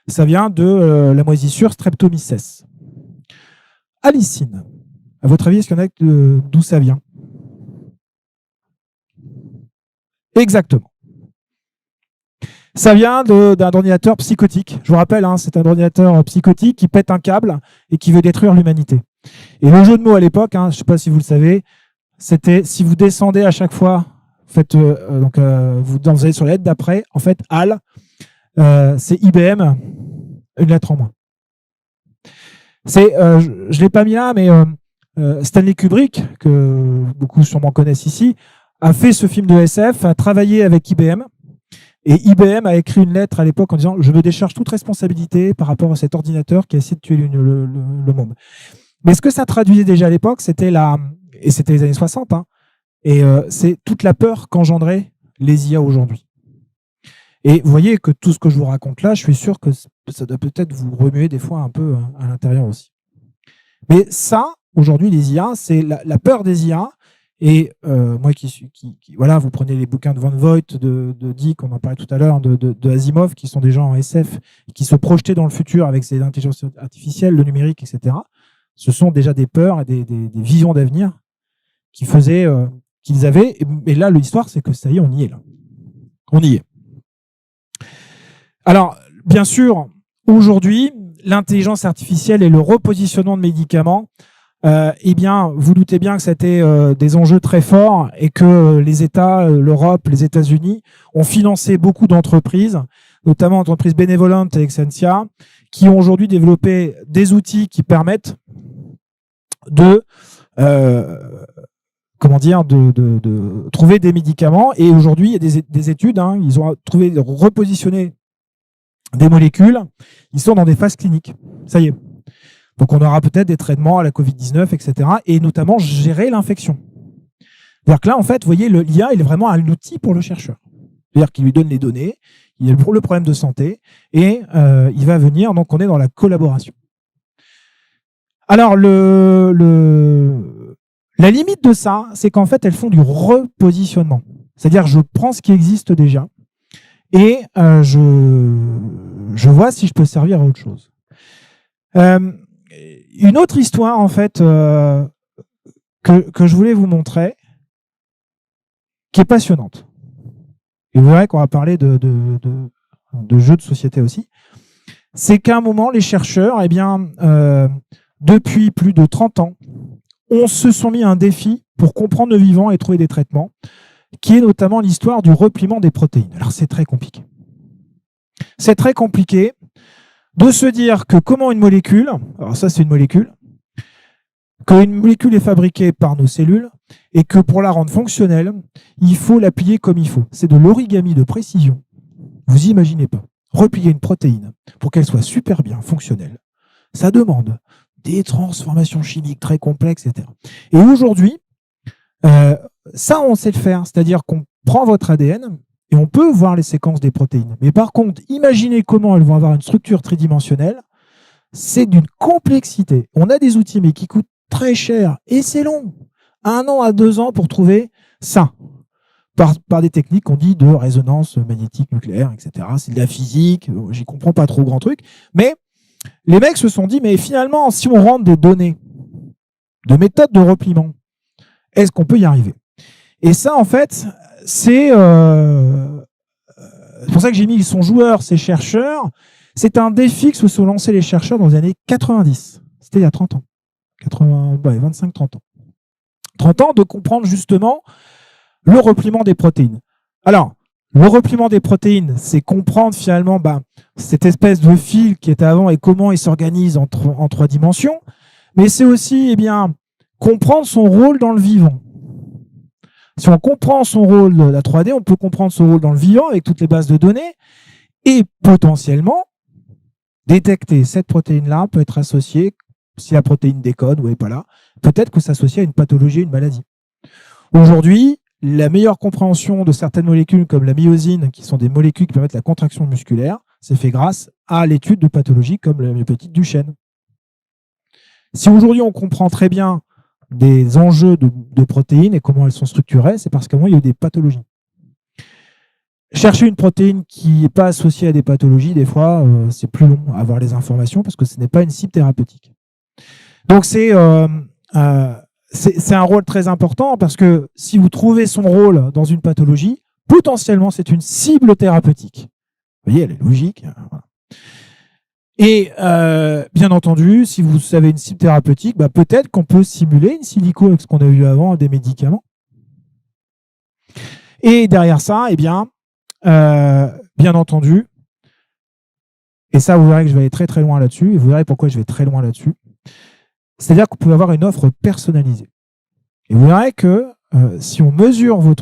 ça vient de la moisissure Streptomyces. Allicine, à votre avis, est-ce qu'il y en a d'où ça vient? Exactement. Ça vient d'un ordinateur psychotique. Je vous rappelle, c'est un ordinateur psychotique qui pète un câble et qui veut détruire l'humanité. Et le jeu de mots à l'époque, je ne sais pas si vous le savez, c'était si vous descendez à chaque fois, vous allez sur la lettre d'après, en fait, AL, c'est IBM, une lettre en moins. Je ne l'ai pas mis là, mais Stanley Kubrick, que beaucoup sûrement connaissent ici, a fait ce film de SF, a travaillé avec IBM. Et IBM a écrit une lettre à l'époque en disant « Je me décharge toute responsabilité par rapport à cet ordinateur qui a essayé de tuer le monde ». Mais ce que ça traduisait déjà à l'époque, c'était les années 60, et c'est toute la peur qu'engendraient les IA aujourd'hui. Et vous voyez que tout ce que je vous raconte là, je suis sûr que ça doit peut-être vous remuer des fois un peu à l'intérieur aussi. Mais ça, aujourd'hui, les IA, c'est la peur des IA. Et moi voilà, vous prenez les bouquins de Von Voigt, de Dick, on en parlait tout à l'heure, de Asimov, qui sont des gens en SF, qui se projetaient dans le futur avec ces intelligences artificielles, le numérique, etc. Ce sont déjà des peurs et des visions d'avenir qu'ils avaient. Et là, l'histoire, c'est que ça y est, on y est là. On y est. Alors, bien sûr, aujourd'hui, l'intelligence artificielle et le repositionnement de médicaments, eh bien, vous doutez bien que c'était des enjeux très forts et que les États, l'Europe, les États-Unis ont financé beaucoup d'entreprises, notamment entreprises bénévolentes et Excentia, qui ont aujourd'hui développé des outils qui permettent de trouver des médicaments. Et aujourd'hui, il y a des études, ils ont repositionné des molécules, ils sont dans des phases cliniques. Ça y est. Donc, on aura peut-être des traitements à la Covid-19, etc. Et notamment, gérer l'infection. C'est-à-dire que là, en fait, vous voyez, l'IA, il est vraiment un outil pour le chercheur. C'est-à-dire qu'il lui donne les données, il a le problème de santé, et il va venir, donc on est dans la collaboration. Alors, la limite de ça, c'est qu'en fait, elles font du repositionnement. C'est-à-dire, je prends ce qui existe déjà, et je vois si je peux servir à autre chose. Une autre histoire, en fait, que je voulais vous montrer, qui est passionnante. Et vous verrez qu'on va parler de jeux de société aussi. C'est qu'à un moment, les chercheurs, eh bien, depuis plus de 30 ans, se sont mis un défi pour comprendre le vivant et trouver des traitements, qui est notamment l'histoire du repliement des protéines. Alors, c'est très compliqué. C'est très compliqué de se dire que comment une molécule, alors ça c'est une molécule, qu'une molécule est fabriquée par nos cellules et que pour la rendre fonctionnelle, il faut la plier comme il faut. C'est de l'origami de précision. Vous imaginez pas. Replier une protéine pour qu'elle soit super bien fonctionnelle, ça demande des transformations chimiques très complexes, etc. Et aujourd'hui, ça on sait le faire, c'est-à-dire qu'on prend votre ADN et on peut voir les séquences des protéines. Mais par contre, imaginez comment elles vont avoir une structure tridimensionnelle, c'est d'une complexité. On a des outils, mais qui coûtent très cher, et c'est long. 1 an à 2 ans pour trouver ça. Par des techniques qu'on dit de résonance magnétique nucléaire, etc. C'est de la physique, j'y comprends pas trop grand truc. Mais les mecs se sont dit, mais finalement, si on rentre des données de méthodes de repliement, est-ce qu'on peut y arriver? Et ça, en fait, c'est c'est pour ça que j'ai mis ils sont joueurs, c'est chercheurs. C'est un défi que se sont lancés les chercheurs dans les années 90. C'était il y a 30 ans. 25-30 ans. 30 ans de comprendre justement le repliement des protéines. Alors, le repliement des protéines, c'est comprendre finalement cette espèce de fil qui était avant et comment il s'organise en 3 dimensions. Mais c'est aussi comprendre son rôle dans le vivant. Si on comprend son rôle de la 3D, on peut comprendre son rôle dans le vivant avec toutes les bases de données et potentiellement détecter cette protéine-là peut être associée, si la protéine décode ou n'est pas là, peut-être que s'associe à une pathologie, une maladie. Aujourd'hui, la meilleure compréhension de certaines molécules comme la myosine, qui sont des molécules qui permettent la contraction musculaire, c'est fait grâce à l'étude de pathologies comme la myopathique du chêne. Si aujourd'hui on comprend très bien des enjeux de protéines et comment elles sont structurées, c'est parce qu'avant il y a eu des pathologies. Chercher une protéine qui n'est pas associée à des pathologies, des fois, c'est plus long à avoir les informations parce que ce n'est pas une cible thérapeutique. Donc c'est un rôle très important parce que si vous trouvez son rôle dans une pathologie, potentiellement c'est une cible thérapeutique. Vous voyez, elle est logique. Voilà. Et bien entendu, si vous avez une cible thérapeutique, peut-être qu'on peut simuler in silico avec ce qu'on a vu avant, des médicaments. Et derrière ça, bien entendu, et ça vous verrez que je vais aller très très loin là-dessus, et vous verrez pourquoi je vais très loin là-dessus, c'est-à-dire que vous pouvez avoir une offre personnalisée. Et vous verrez que si on mesure on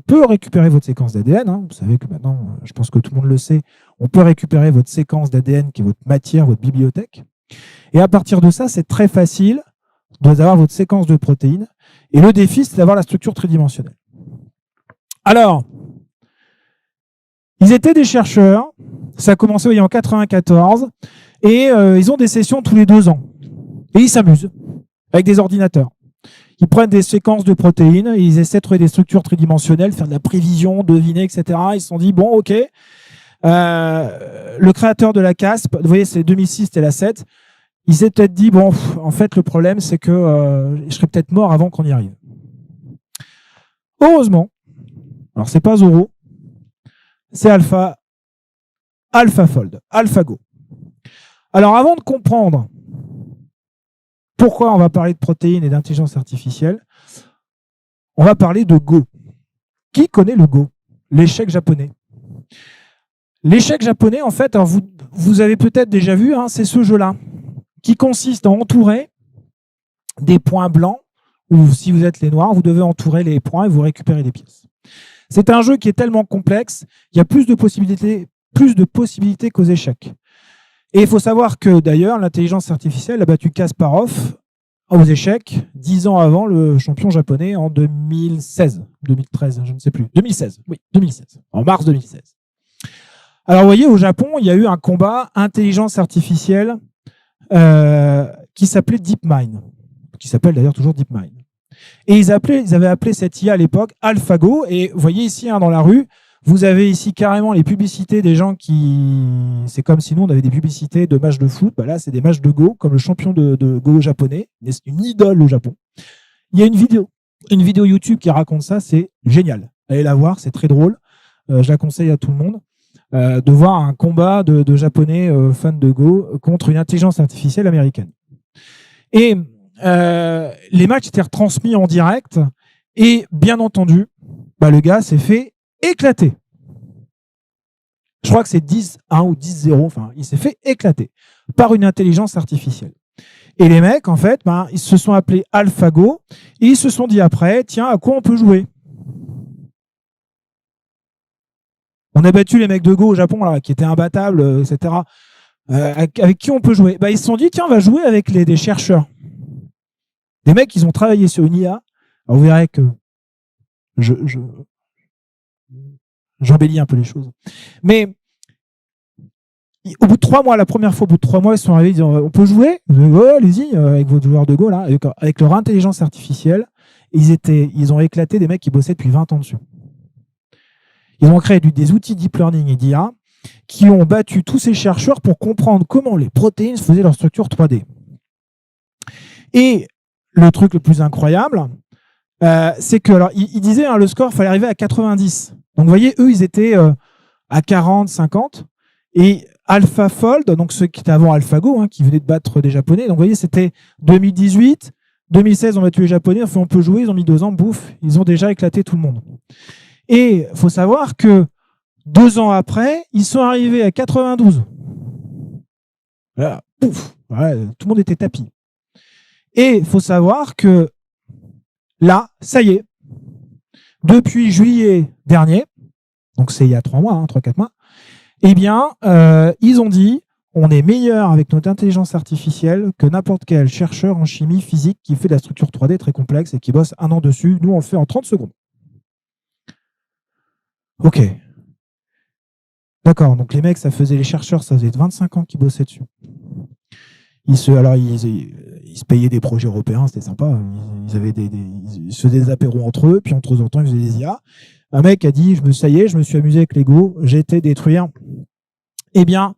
peut récupérer votre séquence d'ADN, vous savez que maintenant, je pense que tout le monde le sait, on peut récupérer votre séquence d'ADN qui est votre matière, votre bibliothèque. Et à partir de ça, c'est très facile d'avoir votre séquence de protéines. Et le défi, c'est d'avoir la structure tridimensionnelle. Alors, ils étaient des chercheurs, ça a commencé en 1994, et ils ont des sessions tous les 2 ans. Et ils s'amusent avec des ordinateurs. Ils prennent des séquences de protéines, ils essaient de trouver des structures tridimensionnelles, faire de la prévision, deviner, etc. Ils se sont dit, bon, ok, le créateur de la CASP, vous voyez, c'est 2006, c'était la 7, il s'est peut-être dit, bon, en fait, le problème, c'est que je serais peut-être mort avant qu'on y arrive. Heureusement, alors c'est pas Zoro, c'est AlphaFold, AlphaGo. Alors, avant de comprendre pourquoi on va parler de protéines et d'intelligence artificielle, on va parler de Go. Qui connaît le Go? L'échec japonais. L'échec japonais, en fait, alors vous avez peut-être déjà vu, c'est ce jeu-là, qui consiste à entourer des points blancs, ou si vous êtes les noirs, vous devez entourer les points et vous récupérez des pièces. C'est un jeu qui est tellement complexe, il y a plus de possibilités qu'aux échecs. Et il faut savoir que d'ailleurs, l'intelligence artificielle a battu Kasparov aux échecs 10 ans avant le champion japonais en 2016, 2013, je ne sais plus. 2016, oui, 2016, en mars 2016. Alors vous voyez, au Japon, il y a eu un combat intelligence artificielle qui s'appelait DeepMind, qui s'appelle d'ailleurs toujours DeepMind. Et ils avaient appelé cette IA à l'époque AlphaGo. Et vous voyez ici, dans la rue, vous avez ici carrément les publicités des gens qui... C'est comme si nous, on avait des publicités de matchs de foot. Là, c'est des matchs de Go, comme le champion de Go japonais. C'est une idole au Japon. Il y a une vidéo YouTube qui raconte ça. C'est génial. Allez la voir, c'est très drôle. Je la conseille à tout le monde. De voir un combat de Japonais fans de Go contre une intelligence artificielle américaine. Et les matchs étaient retransmis en direct. Et bien entendu, le gars s'est fait éclater. Je crois que c'est 10-1 ou 10-0. Enfin, il s'est fait éclater par une intelligence artificielle. Et les mecs, en fait, ils se sont appelés AlphaGo et ils se sont dit après, tiens, à quoi on peut jouer? On a battu les mecs de Go au Japon, là, qui étaient imbattables, etc. Avec qui on peut jouer? Ils se sont dit, tiens, on va jouer avec des chercheurs. Des mecs, ils ont travaillé sur une IA. Alors, vous verrez que j'embellis un peu les choses. Mais au bout de 3 mois, la première fois, au bout de 3 mois, ils sont arrivés, ils disent, on peut jouer? Ouais, allez-y, avec votre joueur de Go, là, avec leur intelligence artificielle. Ils ont éclaté des mecs qui bossaient depuis 20 ans dessus. Ils ont créé des outils deep learning et d'IA qui ont battu tous ces chercheurs pour comprendre comment les protéines faisaient leur structure 3D. Et le truc le plus incroyable, c'est que, alors, ils disaient, le score, il fallait arriver à 90. Donc, vous voyez, eux, ils étaient à 40, 50. Et AlphaFold, donc ceux qui étaient avant AlphaGo, qui venaient de battre des Japonais. Donc vous voyez, c'était 2018, 2016, on a tué les Japonais, enfin on peut jouer, ils ont mis 2 ans, bouf, ils ont déjà éclaté tout le monde. Et il faut savoir que 2 ans après, ils sont arrivés à 92. Voilà, pouf, voilà, tout le monde était tapis. Et il faut savoir que là, ça y est, depuis juillet dernier, donc c'est il y a 3 mois, 3-4 mois, eh bien, ils ont dit on est meilleur avec notre intelligence artificielle que n'importe quel chercheur en chimie physique qui fait de la structure 3D très complexe et qui bosse 1 an dessus. Nous, on le fait en 30 secondes. Ok. D'accord, donc les mecs, les chercheurs, ça faisait 25 ans qu'ils bossaient dessus. Ils se payaient des projets européens, c'était sympa. Ils se faisaient des apéros entre eux, puis entre temps, ils faisaient des IA. Un mec a dit, ça y est, je me suis amusé avec Lego, j'ai été détruire. Eh bien,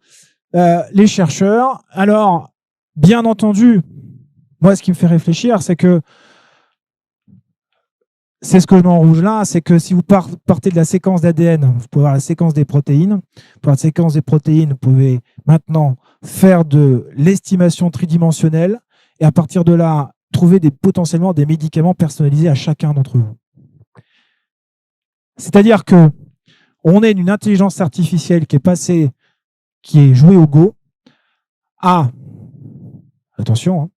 les chercheurs, alors, bien entendu, moi, ce qui me fait réfléchir, c'est que c'est ce que je mets en rouge là, c'est que si vous partez de la séquence d'ADN, vous pouvez avoir la séquence des protéines. Pour la séquence des protéines, vous pouvez maintenant faire de l'estimation tridimensionnelle et à partir de là, trouver potentiellement des médicaments personnalisés à chacun d'entre vous. C'est-à-dire que on est une intelligence artificielle qui est jouée au Go à, attention,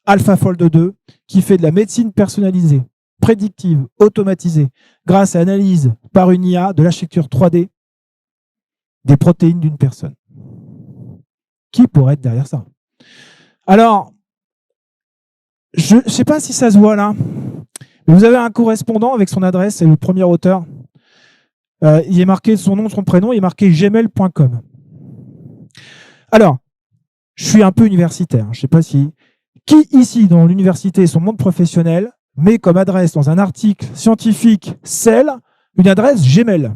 AlphaFold 2, qui fait de la médecine personnalisée, prédictive, automatisée, grâce à l'analyse par une IA de la structure 3D des protéines d'une personne. Qui pourrait être derrière ça? Alors, je ne sais pas si ça se voit là, mais vous avez un correspondant avec son adresse, c'est le premier auteur. Il est marqué son nom, son prénom, il est marqué gmail.com. Alors, je suis un peu universitaire, je ne sais pas si... Qui ici, dans l'université, son monde professionnel, met comme adresse dans un article scientifique une adresse Gmail?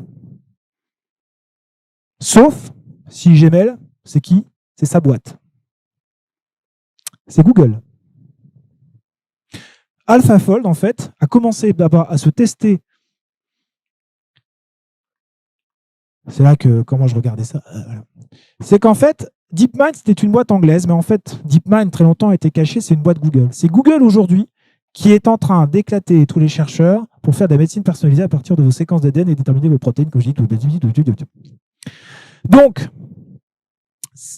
Sauf si Gmail, c'est qui? C'est sa boîte. C'est Google. AlphaFold, en fait, a commencé d'abord à se tester. C'est là que, comment je regardais ça, c'est qu'en fait, DeepMind, c'était une boîte anglaise, mais en fait, DeepMind, très longtemps, a été caché, c'est une boîte Google. C'est Google, aujourd'hui, qui est en train d'éclater tous les chercheurs pour faire de la médecine personnalisée à partir de vos séquences d'ADN et déterminer vos protéines, comme je dis. Donc,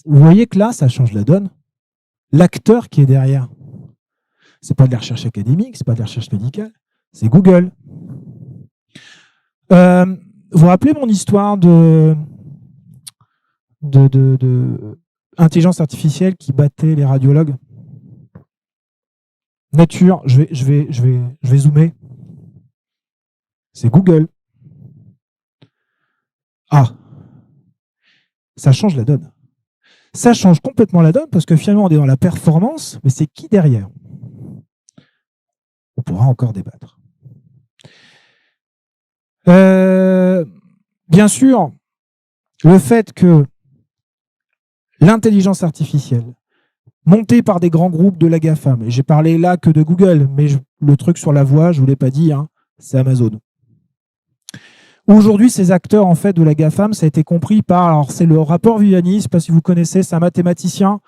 vous voyez que là, ça change la donne. L'acteur qui est derrière, c'est pas de la recherche académique, c'est pas de la recherche médicale, c'est Google. Vous vous rappelez mon histoire de intelligence artificielle qui battait les radiologues? Nature, je vais zoomer. C'est Google. Ah, ça change la donne. Ça change complètement la donne parce que finalement on est dans la performance, mais c'est qui derrière? On pourra encore débattre. Bien sûr, le fait que l'intelligence artificielle, montée par des grands groupes de la GAFAM, et j'ai parlé là que de Google, mais le truc sur la voix, je ne vous l'ai pas dit, c'est Amazon. Aujourd'hui, ces acteurs en fait de la GAFAM, ça a été compris par, alors c'est le rapport Viviani, je ne sais pas si vous connaissez, c'est un mathématicien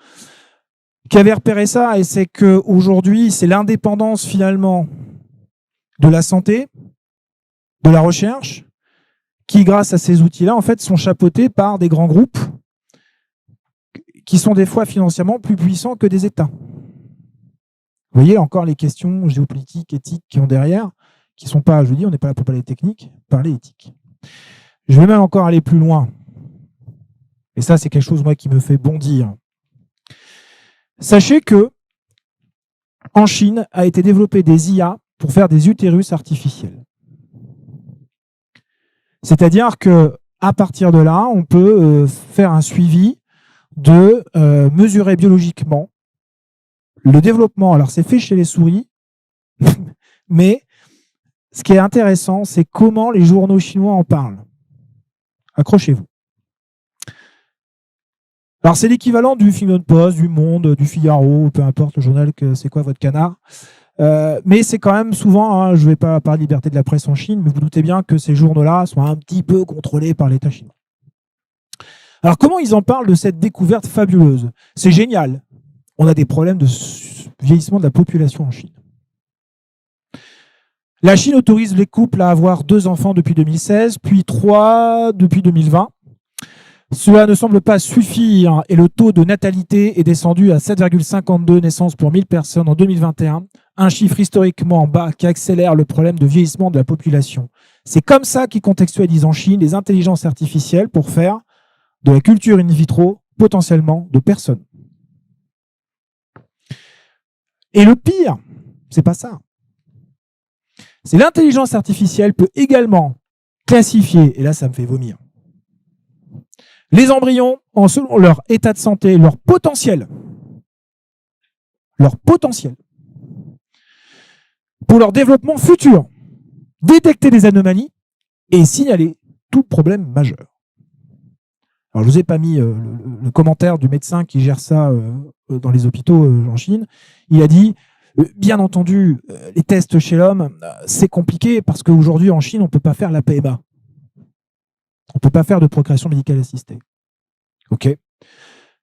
qui avait repéré ça, et c'est qu'aujourd'hui, c'est l'indépendance finalement de la santé, de la recherche, qui, grâce à ces outils-là, en fait, sont chapeautés par des grands groupes qui sont des fois financièrement plus puissants que des États. Vous voyez encore les questions géopolitiques, éthiques qui ont derrière, qui ne sont pas, je vous dis, on n'est pas là pour parler technique, parler éthique. Je vais même encore aller plus loin. Et ça, c'est quelque chose, moi, qui me fait bondir. Sachez que en Chine a été développé des IA pour faire des utérus artificiels. C'est-à-dire qu'à partir de là, on peut faire un suivi de mesurer biologiquement le développement. Alors, c'est fait chez les souris, mais ce qui est intéressant, c'est comment les journaux chinois en parlent. Accrochez-vous. Alors, c'est l'équivalent du Huffington Post, du Monde, du Figaro, peu importe le journal, que c'est quoi votre canard. Mais c'est quand même souvent, je ne vais pas parler de liberté de la presse en Chine, mais vous doutez bien que ces journaux-là sont un petit peu contrôlés par l'État chinois. Alors, comment ils en parlent de cette découverte fabuleuse? C'est génial. On a des problèmes de vieillissement de la population en Chine. La Chine autorise les couples à avoir 2 enfants depuis 2016, puis 3 depuis 2020. Cela ne semble pas suffire et le taux de natalité est descendu à 7,52 naissances pour 1000 personnes en 2021, un chiffre historiquement bas qui accélère le problème de vieillissement de la population. C'est comme ça qu'ils contextualisent en Chine les intelligences artificielles pour faire de la culture in vitro potentiellement de personnes. Et le pire, c'est pas ça. C'est l'intelligence artificielle peut également classifier, et là ça me fait vomir, les embryons selon leur état de santé, leur potentiel, pour leur développement futur, détecter des anomalies et signaler tout problème majeur. Alors je vous ai pas mis le commentaire du médecin qui gère ça dans les hôpitaux en Chine. Il a dit, bien entendu, les tests chez l'homme, c'est compliqué parce qu'aujourd'hui en Chine, on ne peut pas faire la PMA. On ne peut pas faire de procréation médicale assistée. Ok.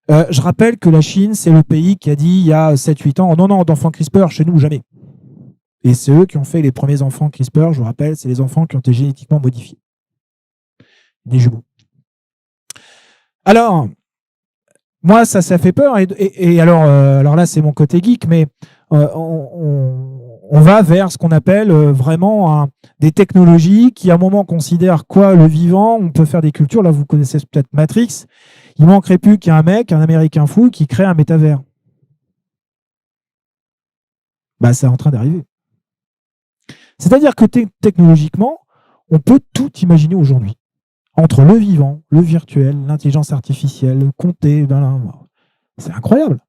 Je rappelle que la Chine, c'est le pays qui a dit il y a 7-8 ans, non, d'enfants CRISPR, chez nous, jamais. Et c'est eux qui ont fait les premiers enfants CRISPR, je vous rappelle, c'est les enfants qui ont été génétiquement modifiés. Des jumeaux. Alors, moi, ça fait peur. Et alors là, c'est mon côté geek, mais on va vers ce qu'on appelle vraiment des technologies qui, à un moment, considèrent quoi le vivant. On peut faire des cultures. Là, vous connaissez peut-être Matrix. Il manquerait plus qu'il y ait un mec, un Américain fou, qui crée un métavers. Bah, c'est en train d'arriver. C'est-à-dire que technologiquement, on peut tout imaginer aujourd'hui. Entre le vivant, le virtuel, l'intelligence artificielle, compter, c'est incroyable.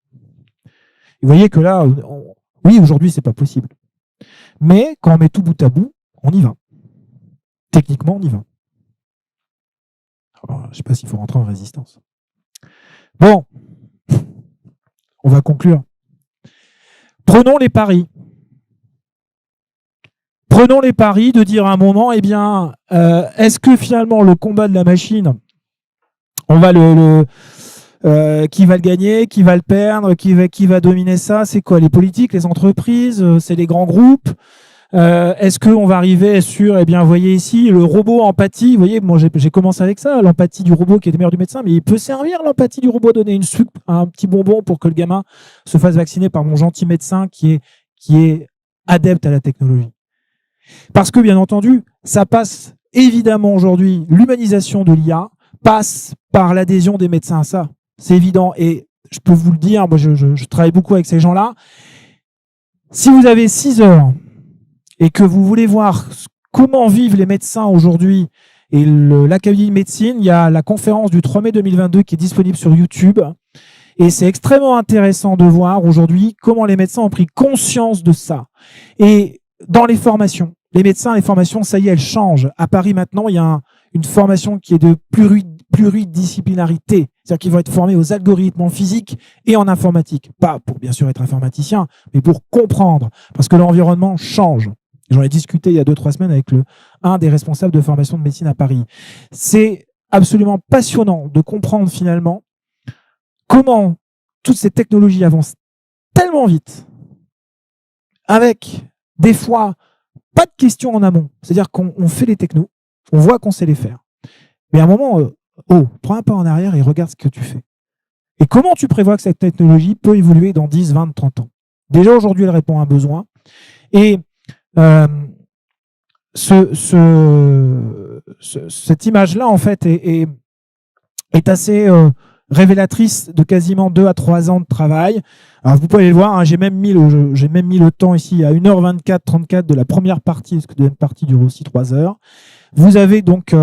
Vous voyez que là, oui, aujourd'hui, c'est pas possible. Mais quand on met tout bout à bout, on y va. Techniquement, on y va. Alors, je ne sais pas s'il faut rentrer en résistance. Bon, on va conclure. Prenons les paris. Prenons les paris de dire à un moment, eh bien, est-ce que finalement le combat de la machine, on va qui va le gagner, qui va le perdre, qui va dominer ça? C'est quoi? Les politiques, les entreprises, c'est les grands groupes? Est-ce qu'on va arriver sur, eh bien, vous voyez ici, le robot empathie. Vous voyez, moi j'ai commencé avec ça, l'empathie du robot qui est meilleur du médecin, mais il peut servir l'empathie du robot, donner une soupe, un petit bonbon pour que le gamin se fasse vacciner par mon gentil médecin qui est adepte à la technologie. Parce que, bien entendu, ça passe évidemment aujourd'hui, l'humanisation de l'IA passe par l'adhésion des médecins à ça. C'est évident. Et je peux vous le dire, moi je travaille beaucoup avec ces gens-là. Si vous avez 6 heures et que vous voulez voir comment vivent les médecins aujourd'hui et l'Académie de médecine, il y a la conférence du 3 mai 2022 qui est disponible sur YouTube. Et c'est extrêmement intéressant de voir aujourd'hui comment les médecins ont pris conscience de ça. Et dans les formations, les médecins, les formations, ça y est, elles changent. À Paris, maintenant, il y a une formation qui est de pluridisciplinarité. C'est-à-dire qu'ils vont être formés aux algorithmes en physique et en informatique. Pas pour, bien sûr, être informaticien, mais pour comprendre. Parce que l'environnement change. J'en ai discuté il y a 2-3 semaines avec un des responsables de formation de médecine à Paris. C'est absolument passionnant de comprendre finalement comment toutes ces technologies avancent tellement vite, avec des fois pas de questions en amont. C'est-à-dire qu'on fait les technos, on voit qu'on sait les faire. Mais à un moment, prends un pas en arrière et regarde ce que tu fais. Et comment tu prévois que cette technologie peut évoluer dans 10, 20, 30 ans? Déjà, aujourd'hui, elle répond à un besoin. Et cette image-là, en fait, est assez révélatrice de quasiment 2 à 3 ans de travail. Alors, vous pouvez aller le voir, hein, j'ai même mis le temps ici à 1h24, 34 de la première partie, parce que la deuxième partie dure aussi 3 heures. Vous avez donc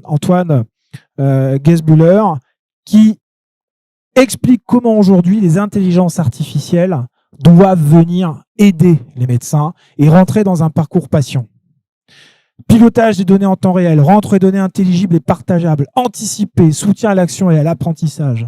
Antoine Gesbuller qui explique comment aujourd'hui les intelligences artificielles doivent venir aider les médecins et rentrer dans un parcours patient. Pilotage des données en temps réel, rentre des données intelligibles et partageables, anticipé, soutien à l'action et à l'apprentissage,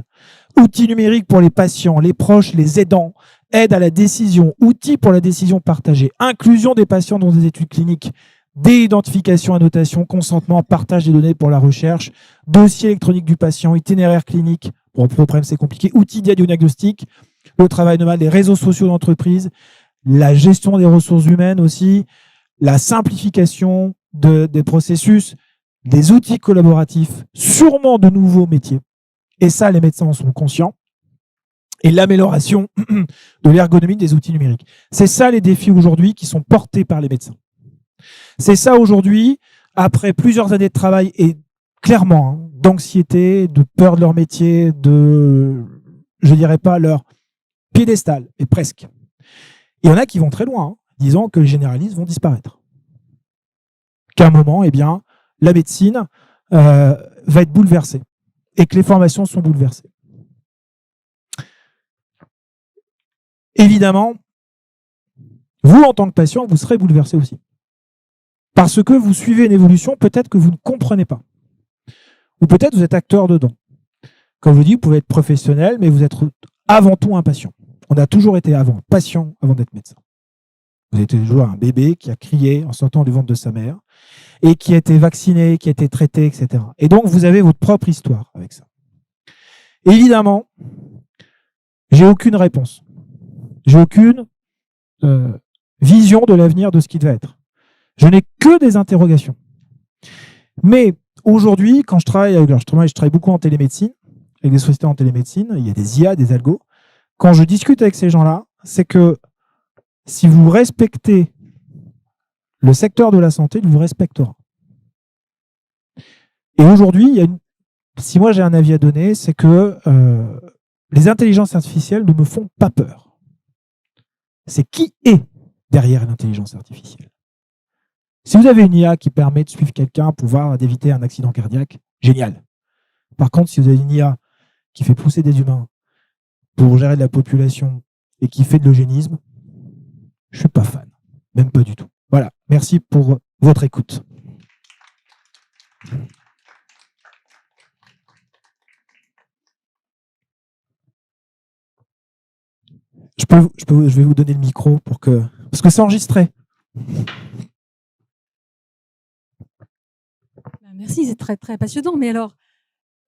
outils numériques pour les patients, les proches, les aidants, aide à la décision, outils pour la décision partagée, inclusion des patients dans des études cliniques, Déidentification, annotation, consentement, partage des données pour la recherche, dossier électronique du patient, itinéraire clinique, pour problème c'est compliqué, outils diagnostiques, le travail normal, les réseaux sociaux d'entreprise, la gestion des ressources humaines aussi, la simplification des processus, des outils collaboratifs, sûrement de nouveaux métiers. Et ça, les médecins en sont conscients. Et l'amélioration de l'ergonomie des outils numériques. C'est ça les défis aujourd'hui qui sont portés par les médecins. C'est ça aujourd'hui, après plusieurs années de travail et clairement d'anxiété, de peur de leur métier, de, je dirais pas leur piédestal, mais presque. Il y en a qui vont très loin, disant que les généralistes vont disparaître. Qu'à un moment, eh bien, la médecine va être bouleversée et que les formations sont bouleversées. Évidemment, vous, en tant que patient, vous serez bouleversé aussi. Parce que vous suivez une évolution, peut-être que vous ne comprenez pas. Ou peut-être vous êtes acteur dedans. Comme je vous dis, vous pouvez être professionnel, mais vous êtes avant tout un patient. On a toujours été patient avant d'être médecin. Vous êtes toujours un bébé qui a crié en sortant du ventre de sa mère et qui a été vacciné, qui a été traité, etc. Et donc, vous avez votre propre histoire avec ça. Évidemment, j'ai aucune réponse. J'ai aucune vision de l'avenir de ce qui va être. Je n'ai que des interrogations. Mais aujourd'hui, quand je travaille beaucoup en télémédecine, avec des sociétés en télémédecine, il y a des IA, des algos. Quand je discute avec ces gens-là, c'est que si vous respectez le secteur de la santé, il vous respectera. Et aujourd'hui, si moi j'ai un avis à donner, c'est que les intelligences artificielles ne me font pas peur. C'est qui est derrière l'intelligence artificielle. Si vous avez une IA qui permet de suivre quelqu'un pour d'éviter un accident cardiaque, génial. Par contre, si vous avez une IA qui fait pousser des humains pour gérer de la population et qui fait de l'eugénisme, je ne suis pas fan. Même pas du tout. Voilà. Merci pour votre écoute. Je vais vous donner le micro parce que c'est enregistré. Merci, c'est très, très passionnant. Mais alors,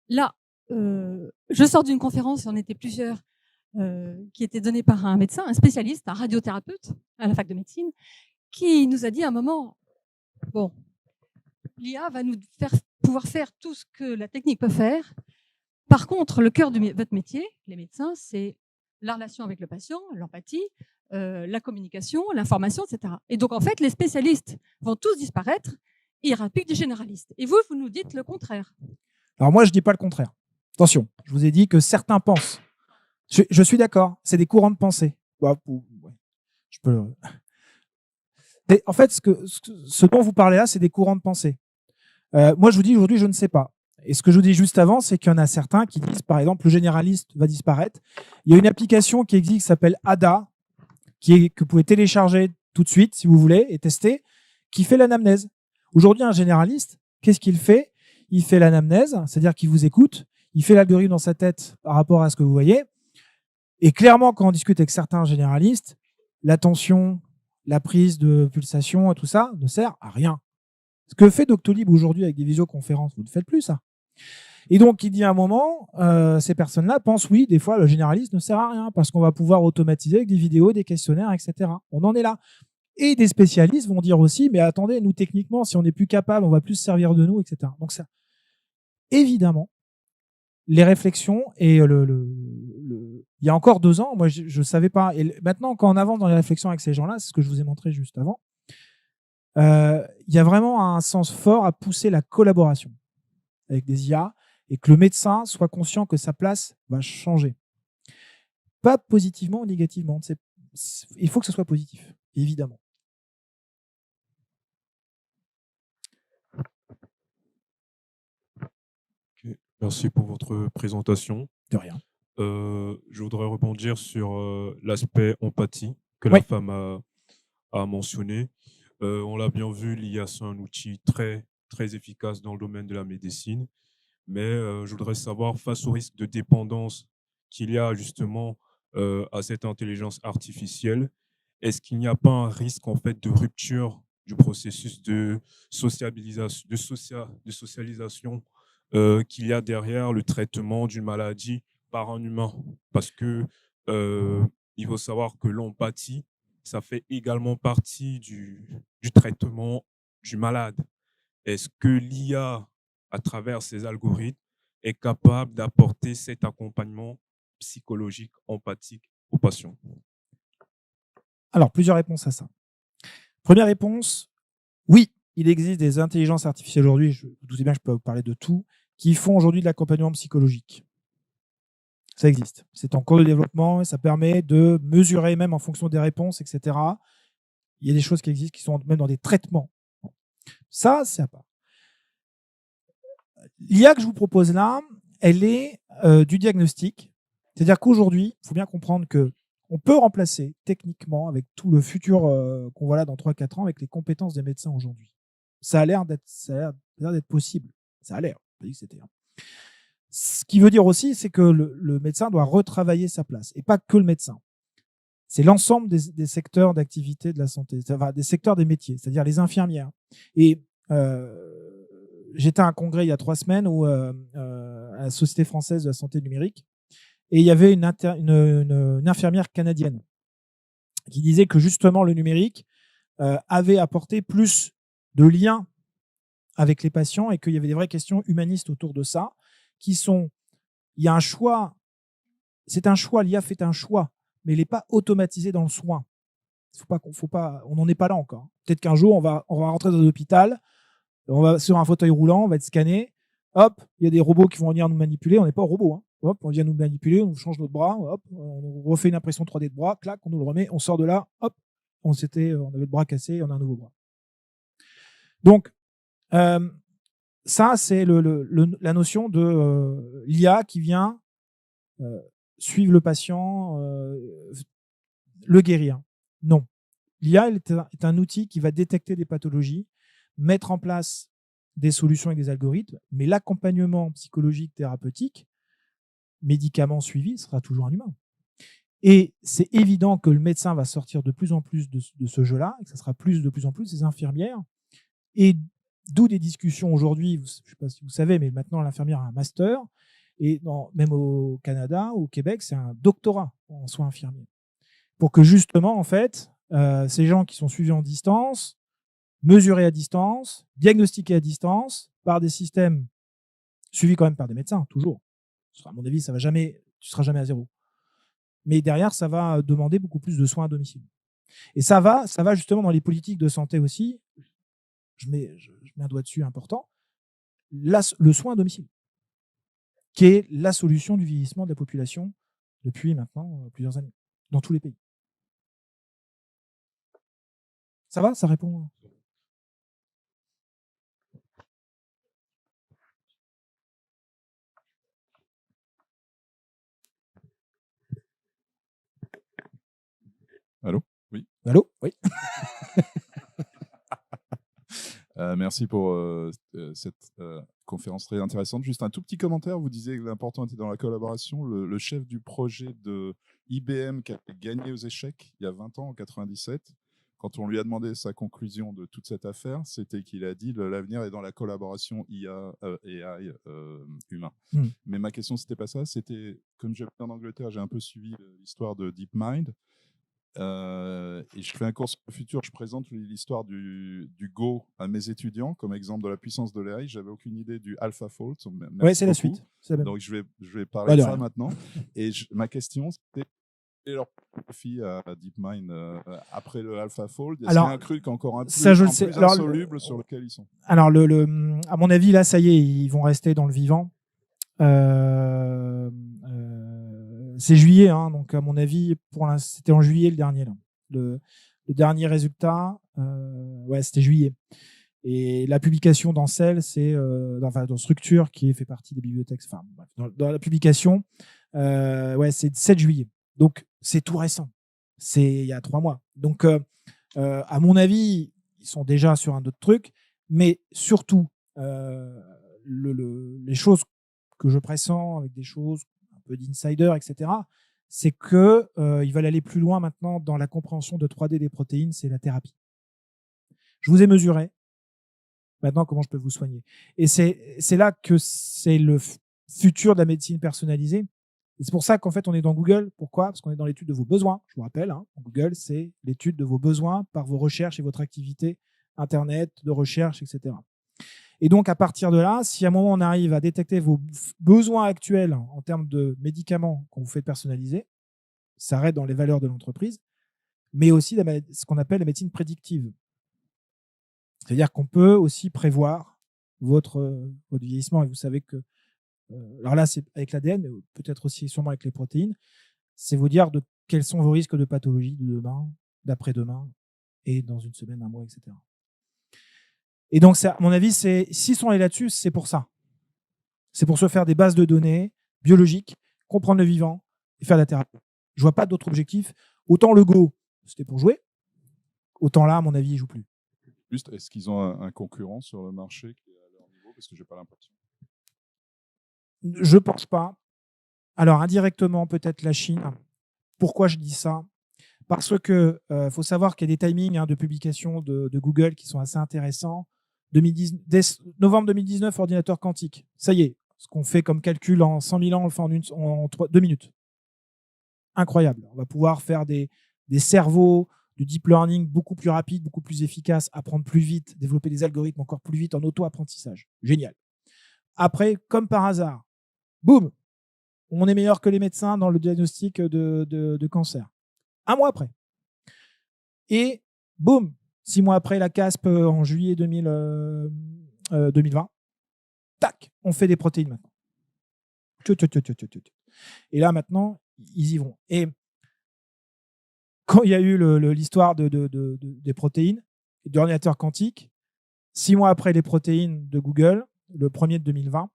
là, je sors d'une conférence, on était plusieurs, qui était donnée par un médecin, un spécialiste, un radiothérapeute à la fac de médecine, qui nous a dit à un moment, bon, l'IA va nous pouvoir faire tout ce que la technique peut faire. Par contre, le cœur de votre métier, les médecins, c'est la relation avec le patient, l'empathie, la communication, l'information, etc. Et donc, en fait, les spécialistes vont tous disparaître, et il n'y aura plus que des généralistes. Et vous nous dites le contraire. Alors moi, je ne dis pas le contraire. Attention, je vous ai dit que certains pensent. Je suis d'accord, c'est des courants de pensée. Je peux... En fait, ce dont vous parlez là, c'est des courants de pensée. Moi, je vous dis aujourd'hui, je ne sais pas. Et ce que je vous dis juste avant, c'est qu'il y en a certains qui disent, par exemple, le généraliste va disparaître. Il y a une application qui existe qui s'appelle ADA, que vous pouvez télécharger tout de suite, si vous voulez, et tester, qui fait l'anamnèse. Aujourd'hui, un généraliste, qu'est-ce qu'il fait? Il fait l'anamnèse, c'est-à-dire qu'il vous écoute, il fait l'algorithme dans sa tête par rapport à ce que vous voyez. Et clairement, quand on discute avec certains généralistes, l'attention, la prise de pulsation et tout ça ne sert à rien. Ce que fait Doctolib aujourd'hui avec des visioconférences, vous ne faites plus ça. Et donc, il dit à un moment, ces personnes-là pensent, oui, des fois, le généraliste ne sert à rien parce qu'on va pouvoir automatiser avec des vidéos, des questionnaires, etc. On en est là. Et des spécialistes vont dire aussi, mais attendez, nous, techniquement, si on n'est plus capable, on va plus se servir de nous, etc. Donc, ça, évidemment, les réflexions et il y a encore 2 ans, moi, je ne savais pas. Et maintenant, quand on avance dans les réflexions avec ces gens-là, c'est ce que je vous ai montré juste avant, il y a vraiment un sens fort à pousser la collaboration avec des IA et que le médecin soit conscient que sa place va changer. Pas positivement ou négativement. Il faut que ce soit positif, évidemment. Okay. Merci pour votre présentation. De rien. Je voudrais rebondir sur l'aspect empathie que la femme a mentionné. On l'a bien vu, l'IA, c'est un outil très, très efficace dans le domaine de la médecine. Mais je voudrais savoir, face au risque de dépendance qu'il y a justement à cette intelligence artificielle, est-ce qu'il n'y a pas un risque en fait de rupture du processus de socialisation qu'il y a derrière le traitement d'une maladie par un humain. Parce que il faut savoir que l'empathie, ça fait également partie du traitement du malade. Est-ce que l'IA, à travers ses algorithmes, est capable d'apporter cet accompagnement psychologique, empathique aux patients? Alors, plusieurs réponses à ça. Première réponse, oui, il existe des intelligences artificielles aujourd'hui, je vous doutez bien que je peux vous parler de tout, qui font aujourd'hui de l'accompagnement psychologique. Ça existe. C'est en cours de développement et ça permet de mesurer, même en fonction des réponses, etc. Il y a des choses qui existent qui sont même dans des traitements. Ça, c'est à part. L'IA que je vous propose là, elle est du diagnostic. C'est-à-dire qu'aujourd'hui, il faut bien comprendre qu'on peut remplacer techniquement, avec tout le futur qu'on voit là dans 3-4 ans, avec les compétences des médecins aujourd'hui. Ça a l'air d'être possible. Ça a l'air. Pas dit que c'était. Ce qui veut dire aussi, c'est que le médecin doit retravailler sa place. Et pas que le médecin. C'est l'ensemble des secteurs d'activité de la santé, enfin, des secteurs des métiers, c'est-à-dire les infirmières. Et j'étais à un congrès il y a 3 semaines à la Société française de la santé numérique, et il y avait une infirmière canadienne qui disait que justement le numérique avait apporté plus de liens avec les patients et qu'il y avait des vraies questions humanistes autour de ça, il y a un choix, c'est un choix, l'IA fait un choix, mais il n'est pas automatisé dans le soin. On n'en est pas là encore. Peut-être qu'un jour, on va rentrer dans l'hôpital, on va sur un fauteuil roulant, on va être scanné, hop, il y a des robots qui vont venir nous manipuler, on n'est pas robots, hein. Hop, on vient nous manipuler, on nous change notre bras, hop, on refait une impression 3D de bras, clac, on nous le remet, on sort de là, hop, on avait le bras cassé, on a un nouveau bras. Donc, ça, c'est la notion de l'IA qui vient suivre le patient, le guérir. Non. L'IA est un outil qui va détecter des pathologies, mettre en place des solutions et des algorithmes, mais l'accompagnement psychologique, thérapeutique, médicament suivi, sera toujours un humain. Et c'est évident que le médecin va sortir de plus en plus de ce jeu-là, et que ça sera de plus en plus des infirmières. Et d'où des discussions aujourd'hui, je ne sais pas si vous savez, mais maintenant l'infirmière a un master, et même au Canada, au Québec, c'est un doctorat en soins infirmiers. Pour que justement, en fait, ces gens qui sont suivis en distance, mesurés à distance, diagnostiqués à distance, par des systèmes suivis quand même par des médecins, toujours. À mon avis, tu ne seras jamais à zéro. Mais derrière, ça va demander beaucoup plus de soins à domicile. Et ça va justement dans les politiques de santé aussi. Je mets un doigt dessus important. Le soin à domicile, qui est la solution du vieillissement de la population depuis maintenant plusieurs années, dans tous les pays. Ça va? Ça répond? Allô? Oui. Allô? Oui. Merci pour cette conférence très intéressante. Juste un tout petit commentaire. Vous disiez que l'important était dans la collaboration. Le chef du projet de IBM qui a gagné aux échecs il y a 20 ans, en 97, quand on lui a demandé sa conclusion de toute cette affaire, c'était qu'il a dit l'avenir est dans la collaboration IA et AI humain. Mais ma question, c'était pas ça. C'était, comme j'habite en Angleterre, j'ai un peu suivi l'histoire de DeepMind. Et je fais un cours sur le futur, je présente l'histoire du Go à mes étudiants comme exemple de la puissance de l'AI. J'avais aucune idée du AlphaFold. Oui, c'est la suite. Donc je vais parler de ça maintenant. Et ma question, c'était quel est leur profit à DeepMind après le AlphaFold? Est-ce qu'il y a un truc encore un plus insoluble sur lequel ils sont? Alors, à mon avis, là, ça y est, ils vont rester dans le vivant. C'est juillet, hein, donc à mon avis, c'était en juillet le dernier. Là. Le dernier résultat, c'était juillet. Et la publication dans Cell, c'est dans Structure, qui fait partie des bibliothèques. Enfin, dans la publication, c'est 7 juillet. Donc, c'est tout récent. C'est il y a 3 mois. Donc, à mon avis, ils sont déjà sur un autre truc. Mais surtout, les choses que je pressens avec des choses un peu d'insider, etc., c'est qu'ils veulent aller plus loin maintenant dans la compréhension de 3D des protéines, c'est la thérapie. Je vous ai mesuré. Maintenant, comment je peux vous soigner? Et c'est là que c'est le futur de la médecine personnalisée. Et c'est pour ça qu'en fait, on est dans Google. Pourquoi? Parce qu'on est dans l'étude de vos besoins. Je vous rappelle, hein, Google, c'est l'étude de vos besoins par vos recherches et votre activité Internet, de recherche, etc. Et donc, à partir de là, si à un moment on arrive à détecter vos besoins actuels en termes de médicaments qu'on vous fait personnaliser, ça reste dans les valeurs de l'entreprise, mais aussi ce qu'on appelle la médecine prédictive. C'est-à-dire qu'on peut aussi prévoir votre vieillissement. Et vous savez que, alors là, c'est avec l'ADN, mais peut-être aussi sûrement avec les protéines, c'est vous dire quels sont vos risques de pathologie de demain, d'après-demain, et dans une semaine, un mois, etc. Et donc, à mon avis, s'ils sont allés là-dessus, c'est pour ça. C'est pour se faire des bases de données biologiques, comprendre le vivant et faire de la thérapie. Je vois pas d'autre objectif. Autant le Go, c'était pour jouer, autant là, à mon avis, ils ne jouent plus. Juste, est-ce qu'ils ont un concurrent sur le marché qui est à leur niveau? Parce que j'ai pas l'impression. Je pense pas. Alors, indirectement, peut-être la Chine. Pourquoi je dis ça? Parce que faut savoir qu'il y a des timings de publication de Google qui sont assez intéressants. Dès novembre 2019, ordinateur quantique. Ça y est, ce qu'on fait comme calcul en 100 000 ans, on le fait en 2 minutes. Incroyable. On va pouvoir faire des cerveaux, du deep learning beaucoup plus rapide, beaucoup plus efficace, apprendre plus vite, développer des algorithmes encore plus vite en auto-apprentissage. Génial. Après, comme par hasard, boum, on est meilleur que les médecins dans le diagnostic de cancer. 1 mois après. Et boum, 6 mois après la CASP en juillet 2020, tac, on fait des protéines maintenant. Et là maintenant, ils y vont. Et quand il y a eu l'histoire des protéines, d'ordinateurs quantiques, 6 mois après les protéines de Google, le premier de 2020,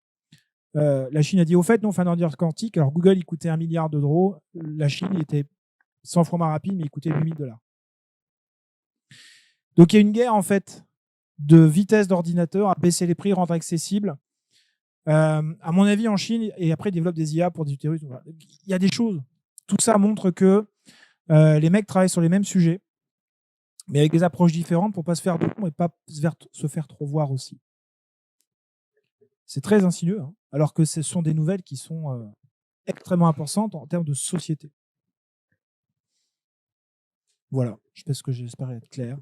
la Chine a dit au fait, nous on fait un ordinateur quantique. Alors Google, il coûtait 1 milliard d'euros. La Chine, il était 100 fois moins rapide, mais il coûtait $8 000. Donc il y a une guerre en fait de vitesse d'ordinateur, à baisser les prix, rendre accessible. À mon avis, en Chine, et après ils développent des IA pour des utérus. Il y a des choses. Tout ça montre que les mecs travaillent sur les mêmes sujets, mais avec des approches différentes pour pas se faire de et pas se faire trop voir aussi. C'est très insidieux, hein, alors que ce sont des nouvelles qui sont extrêmement importantes en termes de société. Voilà, je pense que j'espère être clair.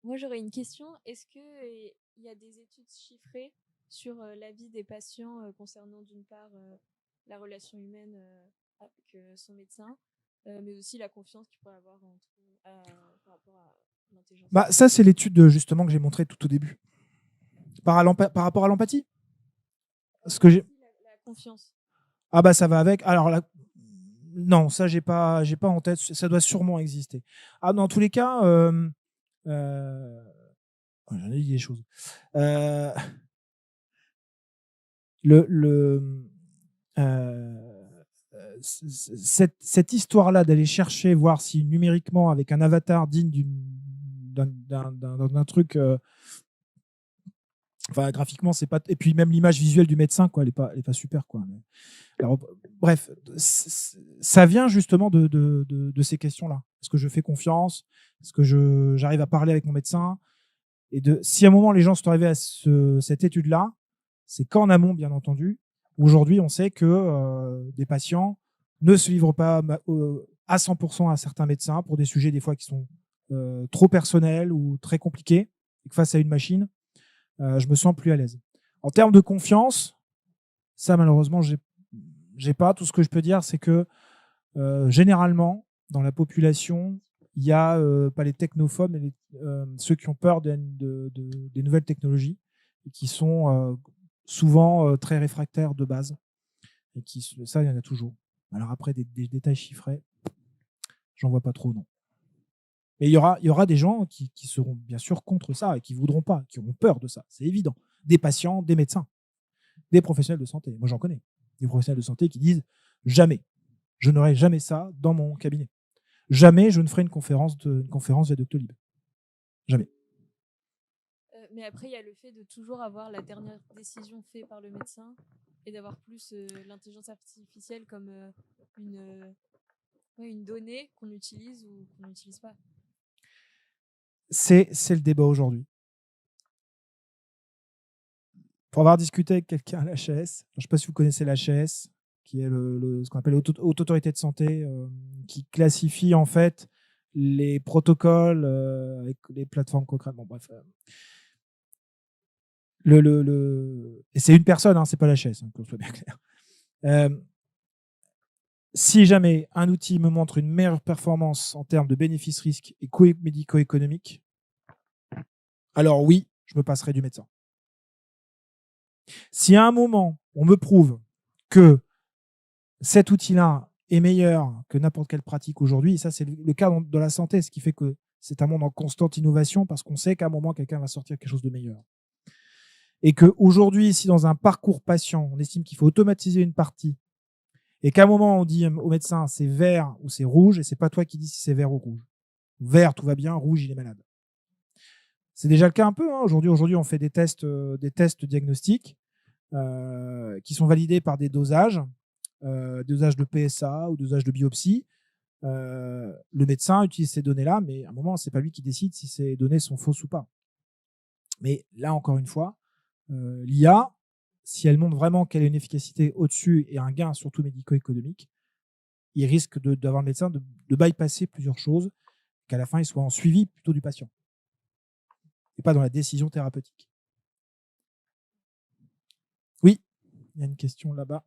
Moi, j'aurais une question. Est-ce qu'il y a des études chiffrées sur la vie des patients concernant d'une part la relation humaine avec son médecin, mais aussi la confiance qu'il pourrait avoir par rapport à l'intelligence? Ça, c'est l'étude justement que j'ai montrée tout au début. Par rapport à l'empathie, la confiance. Ah bah ça va avec. Alors là, non, ça j'ai pas en tête. Ça doit sûrement exister. Ah, dans tous les cas, j'en ai dit des choses. Cette histoire-là d'aller chercher, voir si numériquement, avec un avatar digne d'un truc, enfin graphiquement, c'est pas. Et puis même l'image visuelle du médecin, quoi, elle est pas super, quoi. Alors, bref, ça vient justement de ces questions-là. Est-ce que je fais confiance? Est-ce que j'arrive à parler avec mon médecin? Et si à un moment les gens sont arrivés à cette étude-là, c'est qu'en amont, bien entendu. Aujourd'hui, on sait que des patients ne se livrent pas à 100% à certains médecins pour des sujets des fois qui sont trop personnels ou très compliqués. Et que face à une machine, je me sens plus à l'aise. En termes de confiance, ça malheureusement, j'ai pas. Tout ce que je peux dire, c'est que généralement, dans la population, il y a pas les technophobes, mais ceux qui ont peur des nouvelles technologies et qui sont souvent très réfractaires de base. Et ça, il y en a toujours. Alors après, des détails chiffrés, j'en vois pas trop, non. Mais il y aura des gens qui seront bien sûr contre ça et qui voudront pas, qui auront peur de ça, c'est évident. Des patients, des médecins, des professionnels de santé. Moi, j'en connais. Des professionnels de santé qui disent jamais, je n'aurai jamais ça dans mon cabinet. Jamais je ne ferai une conférence via Doctolib. Jamais. Mais après, il y a le fait de toujours avoir la dernière décision faite par le médecin et d'avoir plus l'intelligence artificielle comme une donnée qu'on utilise ou qu'on n'utilise pas. C'est le débat aujourd'hui. Pour avoir discuté avec quelqu'un à l'HAS, je ne sais pas si vous connaissez l'HAS, qui est ce qu'on appelle Haute Autorité de Santé, qui classifie en fait les protocoles avec les plateformes concrètes. Bon, bref. Et c'est une personne, c'est pas l'HAS, qu'on soit bien clair. Si jamais un outil me montre une meilleure performance en termes de bénéfices-risques et coûts médico-économiques, alors oui, je me passerai du médecin. Si à un moment, on me prouve que cet outil-là est meilleur que n'importe quelle pratique aujourd'hui, et ça c'est le cas de la santé, ce qui fait que c'est un monde en constante innovation parce qu'on sait qu'à un moment, quelqu'un va sortir quelque chose de meilleur. Et qu'aujourd'hui, si dans un parcours patient, on estime qu'il faut automatiser une partie, et qu'à un moment, on dit au médecin c'est vert ou c'est rouge, et c'est pas toi qui dis si c'est vert ou rouge. Vert, tout va bien, rouge, il est malade. C'est déjà le cas un peu. Aujourd'hui, on fait des tests diagnostiques qui sont validés par des dosages de PSA ou dosages de biopsie. Le médecin utilise ces données-là, mais à un moment, c'est pas lui qui décide si ces données sont fausses ou pas. Mais là, encore une fois, l'IA, si elle montre vraiment qu'elle a une efficacité au-dessus et un gain surtout médico-économique, il risque d'avoir le médecin de bypasser plusieurs choses, qu'à la fin, il soit en suivi plutôt du patient et pas dans la décision thérapeutique. Oui, il y a une question là-bas.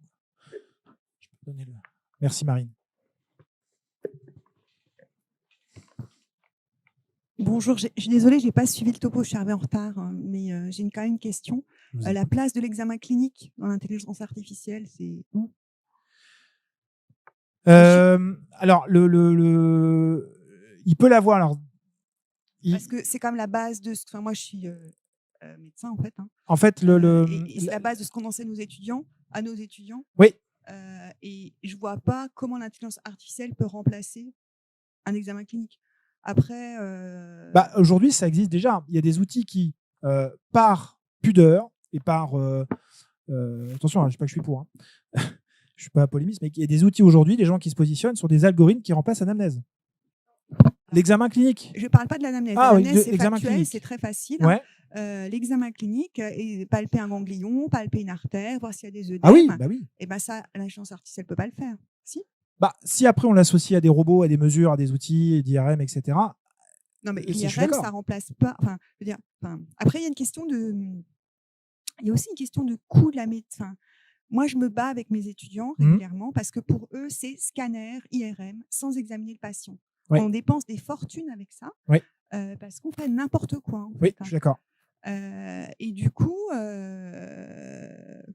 Je peux donner le... Merci Marine. Bonjour, je suis désolée, je n'ai pas suivi le topo, je suis arrivée en retard, mais j'ai quand même une question. La place de l'examen clinique dans l'intelligence artificielle, c'est où? Alors, il peut l'avoir. Alors, parce que c'est comme la base de... Enfin, moi, je suis médecin, en fait. En fait, et c'est la base de ce qu'on enseigne à nos étudiants. Oui. Et je ne vois pas comment l'intelligence artificielle peut remplacer un examen clinique. Après, aujourd'hui, ça existe déjà. Il y a des outils qui, par pudeur et par... attention, je ne sais pas que je suis pour. Je ne suis pas polémiste, mais il y a des outils aujourd'hui, des gens qui se positionnent sur des algorithmes qui remplacent l'anamnèse. L'examen clinique. Je ne parle pas de l'anamnèse. L'anamnèse, c'est factuel, c'est très facile. Ouais. L'examen clinique est palper un ganglion, palper une artère, voir s'il y a des œdèmes. Ah oui, bah oui. Et ben ça, l'intelligence artificielle ne peut pas le faire. Si. Si après on l'associe à des robots, à des mesures, à des outils, d'IRM, etc. Non, mais l'IRM, ça remplace pas. Après, il y a une question de. Il y a aussi une question de coût de la médecine. Moi, je me bats avec mes étudiants régulièrement parce que pour eux, c'est scanner, IRM, sans examiner le patient. Ouais. On dépense des fortunes avec ça parce qu'on fait n'importe quoi. Oui, je suis d'accord. Et du coup,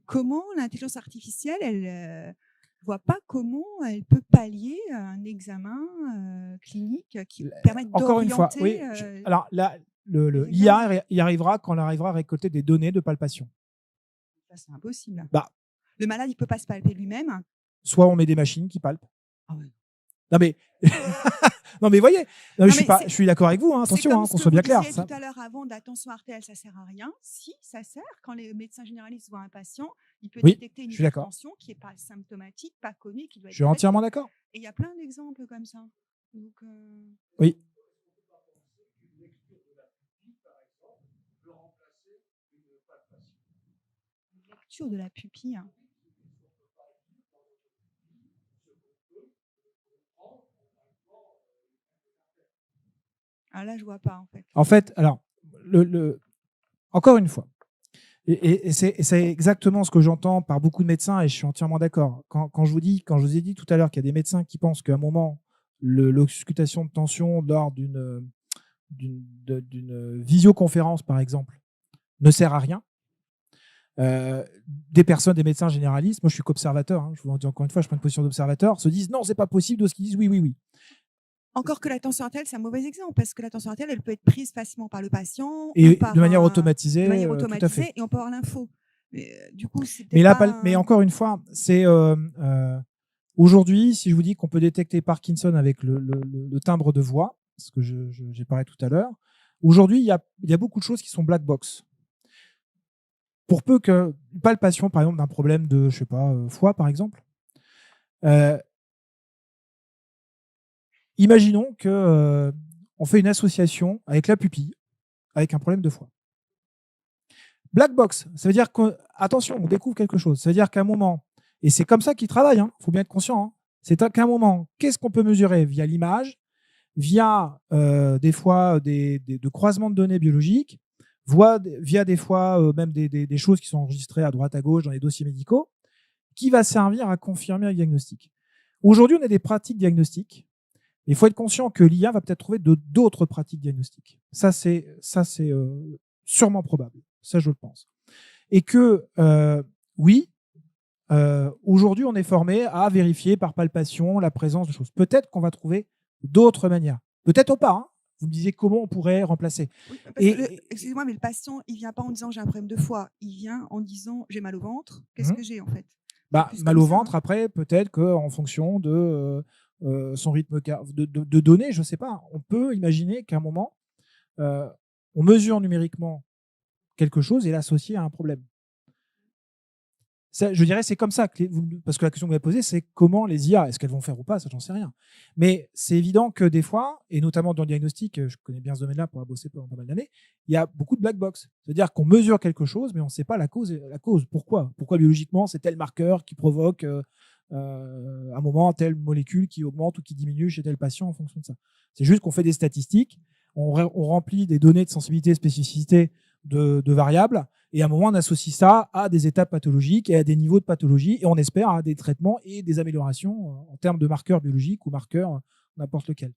comment l'intelligence artificielle, elle ne voit pas comment elle peut pallier un examen clinique qui permet d'orienter... Encore une fois, oui. Alors là, l'IA y arrivera quand elle arrivera à récolter des données de palpation. Ça, c'est impossible. Le malade, il ne peut pas se palper lui-même. Soit on met des machines qui palpent. Ah ouais. Non mais, non mais voyez, je suis d'accord avec vous. Attention, qu'on soit bien clair. Tout à l'heure avant, de la tension artérielle, ça sert à rien. Si, ça sert. Quand les médecins généralistes voient un patient, il peut détecter une hypertension qui n'est pas symptomatique, pas connue, qui doit être. Je suis entièrement d'accord. Et il y a plein d'exemples comme ça. Donc, oui. Une lecture de la pupille. Ah là, je vois pas en fait. En fait, alors, encore une fois, et c'est exactement ce que j'entends par beaucoup de médecins et je suis entièrement d'accord. Quand je vous ai dit tout à l'heure qu'il y a des médecins qui pensent qu'à un moment, l'auscultation de tension lors d'une visioconférence, par exemple, ne sert à rien. Des médecins généralistes, moi je suis qu'observateur, je vous en dis encore une fois, je prends une position d'observateur, se disent non, c'est pas possible, d'autres qui disent oui. Encore que la tension artérielle, c'est un mauvais exemple parce que la tension artérielle, elle peut être prise facilement par le patient et de manière automatisée. Tout à fait. Et on peut avoir l'info. Du coup, mais encore une fois, c'est aujourd'hui, si je vous dis qu'on peut détecter Parkinson avec le timbre de voix, ce que j'ai parlé tout à l'heure, aujourd'hui, il y a beaucoup de choses qui sont black box. Pour peu que palpation, par exemple, d'un problème de, je sais pas, foie, par exemple, Imaginons que on fait une association avec la pupille, avec un problème de foie. Black box, ça veut dire que, attention, on découvre quelque chose. Ça veut dire qu'à un moment, et c'est comme ça qu'ils travaillent, faut bien être conscient, c'est qu'à un moment, qu'est-ce qu'on peut mesurer via l'image, via des fois de croisements de données biologiques, via des fois même des choses qui sont enregistrées à droite à gauche dans les dossiers médicaux, qui va servir à confirmer un diagnostic. Aujourd'hui, on a des pratiques diagnostiques. Il faut être conscient que l'IA va peut-être trouver d'autres pratiques diagnostiques. Ça, c'est sûrement probable. Ça, je le pense. Et que, oui, aujourd'hui, on est formé à vérifier par palpation la présence de choses. Peut-être qu'on va trouver d'autres manières. Peut-être pas. Hein. Vous me disiez comment on pourrait remplacer. Oui, excusez-moi, mais le patient, il ne vient pas en disant j'ai un problème de foie. Il vient en disant j'ai mal au ventre. Qu'est-ce que j'ai en fait? Mal au ventre, après, peut-être qu'en fonction de son rythme de données, je ne sais pas. On peut imaginer qu'à un moment, on mesure numériquement quelque chose et l'associer à un problème. Ça, je dirais c'est comme ça, parce que la question que vous m'avez posée, c'est comment les IA, est-ce qu'elles vont faire ou pas, ça j'en sais rien. Mais c'est évident que des fois, et notamment dans le diagnostic, je connais bien ce domaine-là pour avoir bossé pendant pas mal d'années, il y a beaucoup de black box. C'est-à-dire qu'on mesure quelque chose, mais on ne sait pas la cause. Pourquoi biologiquement, c'est tel marqueur qui provoque à un moment telle molécule qui augmente ou qui diminue chez tel patient en fonction de ça. C'est juste qu'on fait des statistiques, on remplit des données de sensibilité, spécificité de variables, et à un moment, on associe ça à des étapes pathologiques et à des niveaux de pathologie, et on espère à des traitements et des améliorations en termes de marqueurs biologiques ou marqueurs n'importe lequel.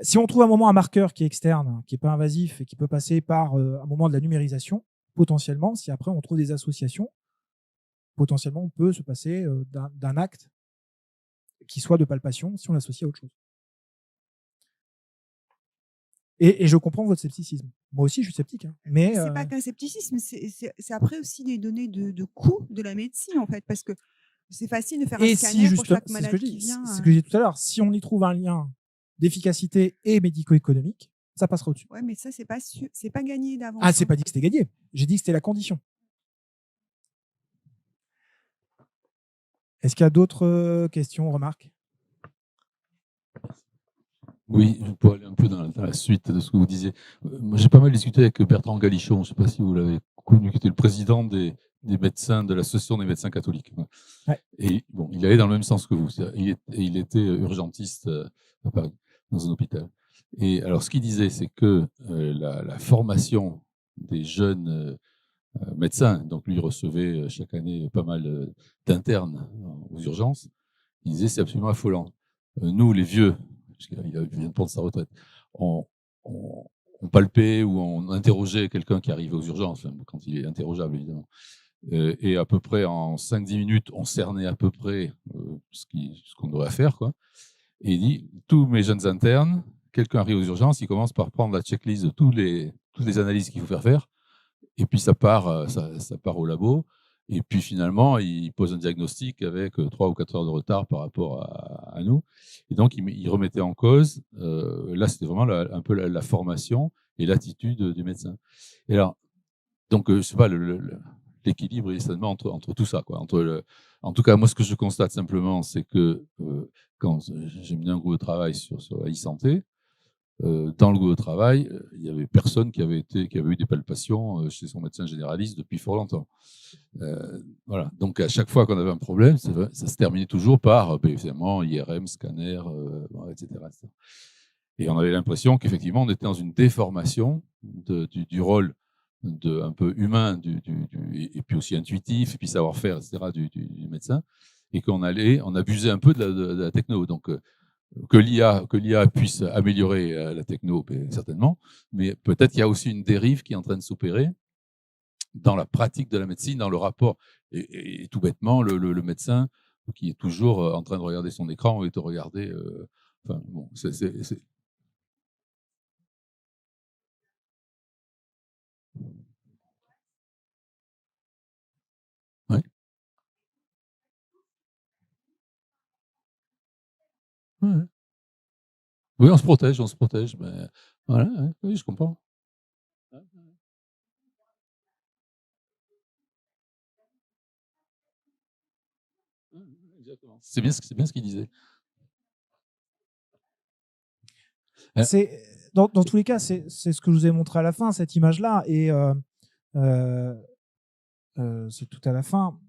Si on trouve à un moment un marqueur qui est externe, qui n'est pas invasif et qui peut passer par un moment de la numérisation, potentiellement, si après on trouve des associations, potentiellement on peut se passer d'un acte qui soit de palpation si on l'associe à autre chose. Et je comprends votre scepticisme. Moi aussi, je suis sceptique. Mais c'est pas qu'un scepticisme, c'est après aussi des données de coût de la médecine, en fait, parce que c'est facile de faire un scanner pour chaque malade qui vient. C'est ce que je dis tout à l'heure. Si on y trouve un lien d'efficacité et médico-économique, ça passera au-dessus. Ouais, mais ça, c'est pas gagné d'avance. Ah, c'est pas dit que c'était gagné. J'ai dit que c'était la condition. Est-ce qu'il y a d'autres questions, remarques? Oui, pour aller un peu dans la suite de ce que vous disiez. Moi, j'ai pas mal discuté avec Bertrand Galichon, je ne sais pas si vous l'avez connu, qui était le président des médecins de l'Association des médecins catholiques. Ouais. Et bon, il allait dans le même sens que vous. Il était urgentiste à Paris, dans un hôpital. Et alors, ce qu'il disait, c'est que la formation des jeunes médecins, donc lui, il recevait chaque année pas mal d'internes aux urgences, il disait c'est absolument affolant. Nous, les vieux, il vient de prendre sa retraite, on palpait ou on interrogeait quelqu'un qui arrivait aux urgences, quand il est interrogeable évidemment. Et à peu près en 5-10 minutes, on cernait à peu près ce qu'on devrait faire, quoi. Et il dit, tous mes jeunes internes, quelqu'un arrive aux urgences, il commence par prendre la checklist de toutes les analyses qu'il faut faire, et puis ça part au labo. Et puis finalement, il pose un diagnostic avec 3 ou 4 heures de retard par rapport à nous. Et donc, il remettait en cause, là c'était vraiment un peu la formation et l'attitude du médecin. Et alors, donc, je sais pas, l'équilibre est certainement entre tout ça, quoi. En tout cas, moi, ce que je constate simplement, c'est que quand j'ai mené un groupe de travail sur la e-santé, dans le groupe de travail, il n'y avait personne qui avait eu des palpations chez son médecin généraliste depuis fort longtemps. Voilà. Donc, à chaque fois qu'on avait un problème, ça se terminait toujours par, évidemment, IRM, scanner, etc., etc. Et on avait l'impression qu'effectivement, on était dans une déformation du rôle un peu humain, et puis aussi intuitif, et puis savoir-faire, etc., du médecin, et qu'on abusait un peu de la techno. Donc, que l'IA puisse améliorer la techno, certainement, mais peut-être qu'il y a aussi une dérive qui est en train de s'opérer dans la pratique de la médecine, dans le rapport. Et tout bêtement, le médecin qui est toujours en train de regarder son écran et de regarder... enfin, bon, c'est... Ouais. Ouais. Oui, on se protège, mais voilà, oui, je comprends. C'est bien ce qu'il disait. Dans tous les cas, c'est ce que je vous ai montré à la fin, cette image-là, et c'est tout à la fin.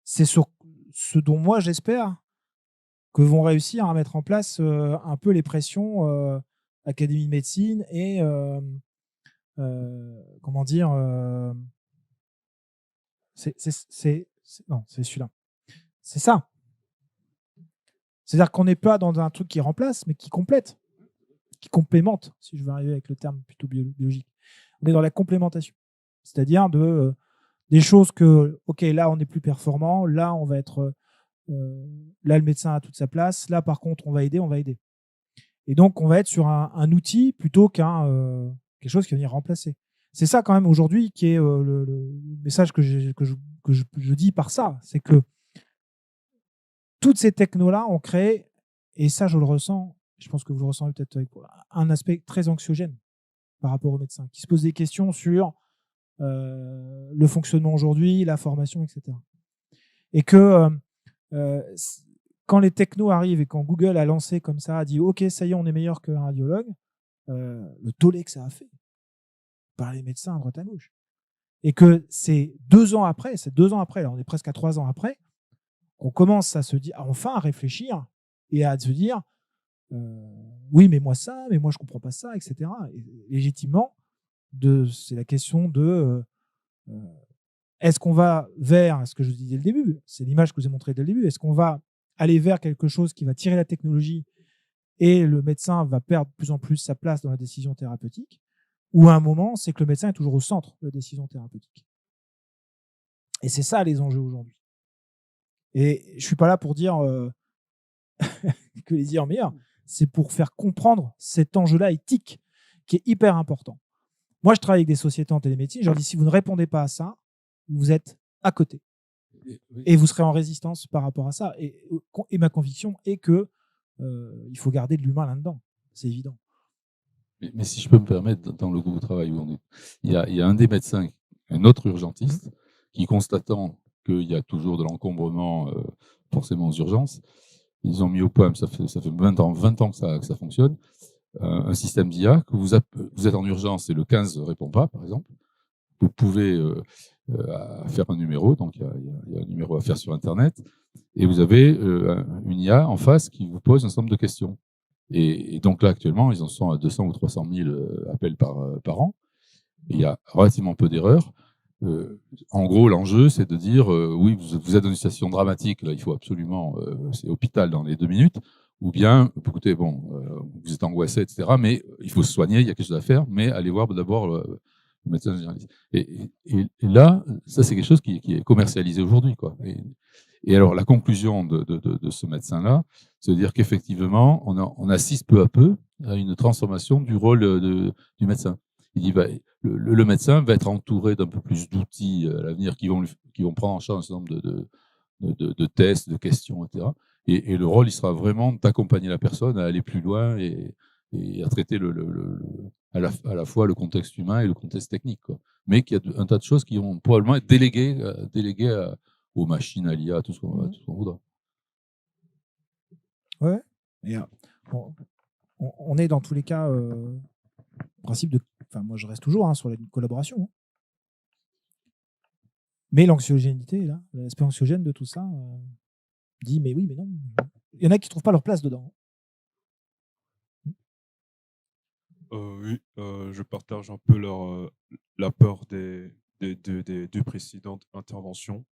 C'est sur ce dont moi j'espère que vont réussir à mettre en place un peu les pressions Académie de médecine et comment dire c'est celui-là. C'est ça. C'est-à-dire qu'on n'est pas dans un truc qui remplace, mais qui complète, qui complémente, si je veux arriver avec le terme plutôt biologique. On est dans la complémentation. C'est-à-dire des choses que, ok, là on est plus performant, là on va être, là le médecin a toute sa place, là par contre on va aider. Et donc on va être sur un outil plutôt qu'un quelque chose qui va venir remplacer. C'est ça quand même aujourd'hui qui est le message que je dis par ça, c'est que toutes ces technos-là ont créé, et ça je le ressens, je pense que vous le ressentez peut-être avec un aspect très anxiogène par rapport aux médecins, qui se posent des questions sur le fonctionnement aujourd'hui, la formation, etc. Et que quand les technos arrivent et quand Google a lancé comme ça, a dit ok, ça y est, on est meilleur qu'un radiologue, le tollé que ça a fait par les médecins à droite à gauche. Et que c'est 2 ans après, là on est presque à 3 ans après, qu'on commence à se dire, enfin à réfléchir et à se dire oui, mais moi ça, mais moi je comprends pas ça, etc. Et légitimement, c'est la question de est-ce qu'on va vers ce que je vous disais dès le début, c'est l'image que je vous ai montrée dès le début, est-ce qu'on va aller vers quelque chose qui va tirer la technologie et le médecin va perdre de plus en plus sa place dans la décision thérapeutique, ou à un moment, c'est que le médecin est toujours au centre de la décision thérapeutique. Et c'est ça les enjeux aujourd'hui. Et je ne suis pas là pour dire que les dire meilleurs, c'est pour faire comprendre cet enjeu-là éthique qui est hyper important. Moi, je travaille avec des sociétés en télémédecine, je leur dis si vous ne répondez pas à ça, vous êtes à côté. Et vous serez en résistance par rapport à ça. Et ma conviction est que il faut garder de l'humain là-dedans. C'est évident. Mais si je peux me permettre, dans le groupe de travail où on est, il y a un des médecins, un autre urgentiste, qui, constatant qu'il y a toujours de l'encombrement forcément aux urgences, ils ont mis au point, ça fait 20 ans que ça fonctionne, un système d'IA que vous êtes en urgence et le 15 ne répond pas, par exemple. Vous pouvez faire un numéro, donc il y a un numéro à faire sur Internet, et vous avez une IA en face qui vous pose un certain nombre de questions. Et donc là, actuellement, ils en sont à 200 ou 300 000 appels par an. Et il y a relativement peu d'erreurs. En gros, l'enjeu, c'est de dire oui, vous êtes dans une situation dramatique, là, il faut absolument, c'est hôpital dans les 2 minutes, ou bien, écoutez, bon, vous êtes angoissé, etc., mais il faut se soigner, il y a quelque chose à faire, mais allez voir d'abord le médecin généraliste. Et là, ça, c'est quelque chose qui est commercialisé aujourd'hui, quoi. Et alors, la conclusion de ce médecin-là, c'est de dire qu'effectivement, on assiste peu à peu à une transformation du rôle du médecin. Il dit le médecin va être entouré d'un peu plus d'outils à l'avenir qui vont prendre en charge un certain nombre de tests, de questions, etc. Et le rôle, il sera vraiment d'accompagner la personne à aller plus loin et à traiter à la fois le contexte humain et le contexte technique, quoi. Mais qu'il y a un tas de choses qui vont probablement être déléguées aux machines, à l'IA, tout ce qu'on voudra. Ouais. Et, on est dans tous les cas principe de. Enfin, moi, je reste toujours sur la collaboration. Mais l'anxiogénité, là, l'aspect anxiogène de tout ça, dit mais oui, mais non. Il y en a qui ne trouvent pas leur place dedans. Oui, je partage un peu la peur des deux précédentes interventions.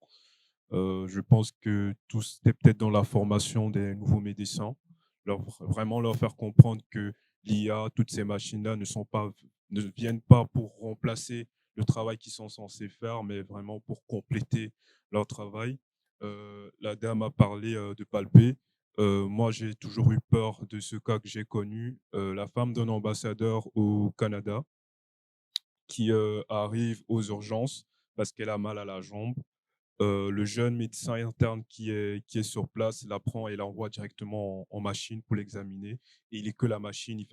Je pense que tout c'était peut-être dans la formation des nouveaux médecins, vraiment leur faire comprendre que l'IA, toutes ces machines-là ne viennent pas pour remplacer le travail qu'ils sont censés faire, mais vraiment pour compléter leur travail. La dame a parlé de palper. Moi, j'ai toujours eu peur de ce cas que j'ai connu, la femme d'un ambassadeur au Canada qui arrive aux urgences parce qu'elle a mal à la jambe. Le jeune médecin interne qui est sur place la prend et l'envoie directement en machine pour l'examiner. Et il est que la machine, il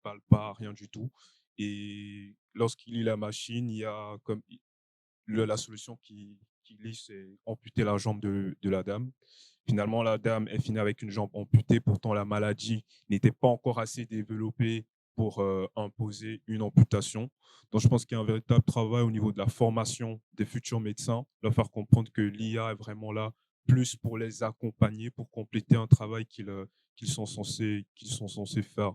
parle pas, rien du tout. Et lorsqu'il lit la machine, il y a comme la solution qui qui glisse et amputer la jambe de la dame. Finalement, la dame est finie avec une jambe amputée. Pourtant, la maladie n'était pas encore assez développée pour imposer une amputation. Donc, je pense qu'il y a un véritable travail au niveau de la formation des futurs médecins, leur faire comprendre que l'IA est vraiment là plus pour les accompagner, pour compléter un travail qu'ils sont censés faire.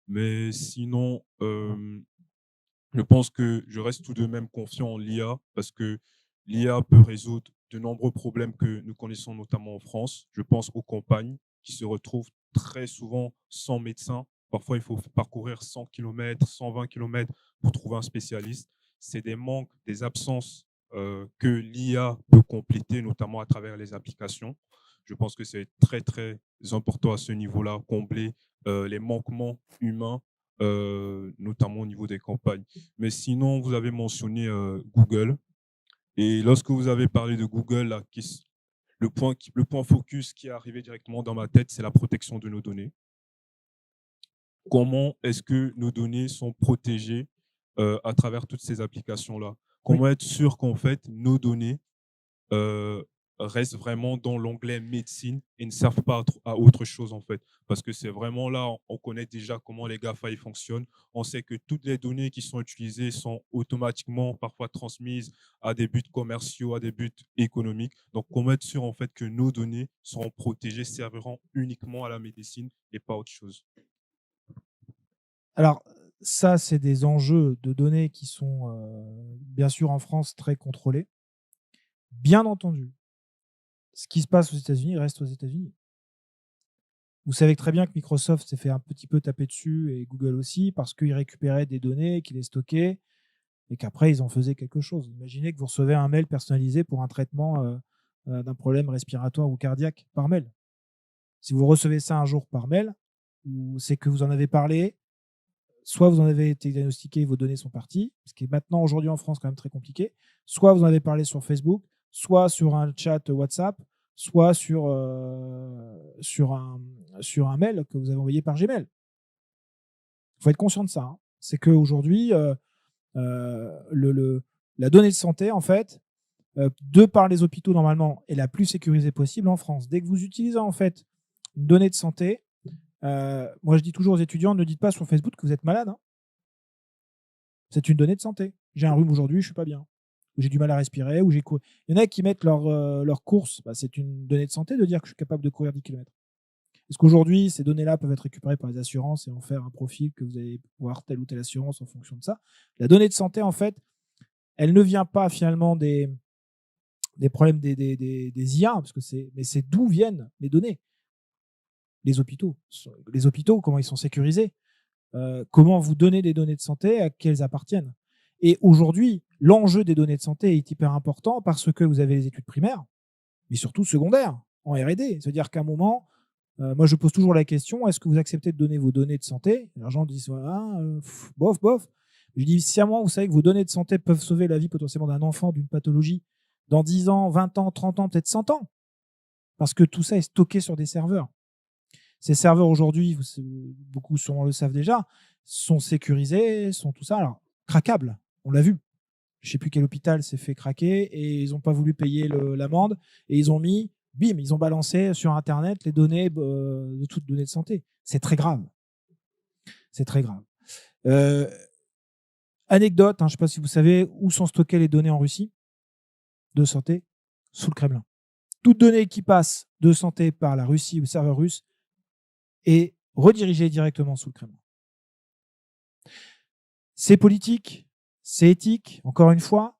Mais sinon, je pense que je reste tout de même confiant en l'IA parce que l'IA peut résoudre de nombreux problèmes que nous connaissons notamment en France. Je pense aux campagnes qui se retrouvent très souvent sans médecin. Parfois, il faut parcourir 100 km, 120 km pour trouver un spécialiste. C'est des manques, des absences que l'IA peut compléter, notamment à travers les applications. Je pense que c'est très, très important à ce niveau-là, combler les manquements humains, notamment au niveau des campagnes. Mais sinon, vous avez mentionné Google. Et lorsque vous avez parlé de Google, là, le point focus qui est arrivé directement dans ma tête, c'est la protection de nos données. Comment est-ce que nos données sont protégées à travers toutes ces applications-là? Comment être sûr qu'en fait, nos données restent vraiment dans l'onglet médecine et ne servent pas à autre chose en fait. Parce que c'est vraiment là, on connaît déjà comment les GAFA ils fonctionnent. On sait que toutes les données qui sont utilisées sont automatiquement parfois transmises à des buts commerciaux, à des buts économiques. Donc, comment être sûr en fait que nos données seront protégées, serviront uniquement à la médecine et pas autre chose? Alors, ça, c'est des enjeux de données qui sont bien sûr en France très contrôlés. Bien entendu, ce qui se passe aux États-Unis reste aux États-Unis. Vous savez très bien que Microsoft s'est fait un petit peu taper dessus et Google aussi parce qu'ils récupéraient des données, qu'ils les stockaient et qu'après ils en faisaient quelque chose. Imaginez que vous recevez un mail personnalisé pour un traitement d'un problème respiratoire ou cardiaque par mail. Si vous recevez ça un jour par mail, c'est que vous en avez parlé, soit vous en avez été diagnostiqué, vos données sont parties, ce qui est maintenant aujourd'hui en France quand même très compliqué, soit vous en avez parlé sur Facebook, soit sur un chat WhatsApp, soit sur un mail que vous avez envoyé par Gmail. Il faut être conscient de ça. Hein. C'est qu'aujourd'hui, la donnée de santé, en fait, de par les hôpitaux normalement, est la plus sécurisée possible en France. Dès que vous utilisez en fait une donnée de santé, moi je dis toujours aux étudiants, ne dites pas sur Facebook que vous êtes malade. Hein. C'est une donnée de santé. J'ai un rhume aujourd'hui, je ne suis pas bien. Ou j'ai du mal à respirer, ou j'ai couru. Il y en a qui mettent leur course, c'est une donnée de santé de dire que je suis capable de courir 10 km. Est-ce qu'aujourd'hui, ces données-là peuvent être récupérées par les assurances et en faire un profil que vous allez voir telle ou telle assurance en fonction de ça? La donnée de santé, en fait, elle ne vient pas finalement des problèmes des IA, mais c'est d'où viennent les données. Les hôpitaux. Les hôpitaux, comment ils sont sécurisés? Comment vous donnez des données de santé à qui elles appartiennent? Et aujourd'hui, l'enjeu des données de santé est hyper important parce que vous avez les études primaires, mais surtout secondaires, en R&D. C'est-à-dire qu'à un moment, moi je pose toujours la question, est-ce que vous acceptez de donner vos données de santé? Les gens disent, bof, bof. Je dis, si à moi, vous savez que vos données de santé peuvent sauver la vie potentiellement d'un enfant d'une pathologie dans 10 ans, 20 ans, 30 ans, peut-être 100 ans, parce que tout ça est stocké sur des serveurs. Ces serveurs aujourd'hui, beaucoup sûrement le savent déjà, sont sécurisés, sont tout ça, alors craquables, on l'a vu. Je ne sais plus quel hôpital s'est fait craquer et ils n'ont pas voulu payer l'amende et ils ont mis, bim, ils ont balancé sur Internet les données de toutes données de santé. C'est très grave. C'est très grave. Anecdote, je ne sais pas si vous savez où sont stockées les données en Russie de santé, sous le Kremlin. Toute donnée qui passe de santé par la Russie ou le serveur russe est redirigée directement sous le Kremlin. C'est politique, c'est éthique, encore une fois,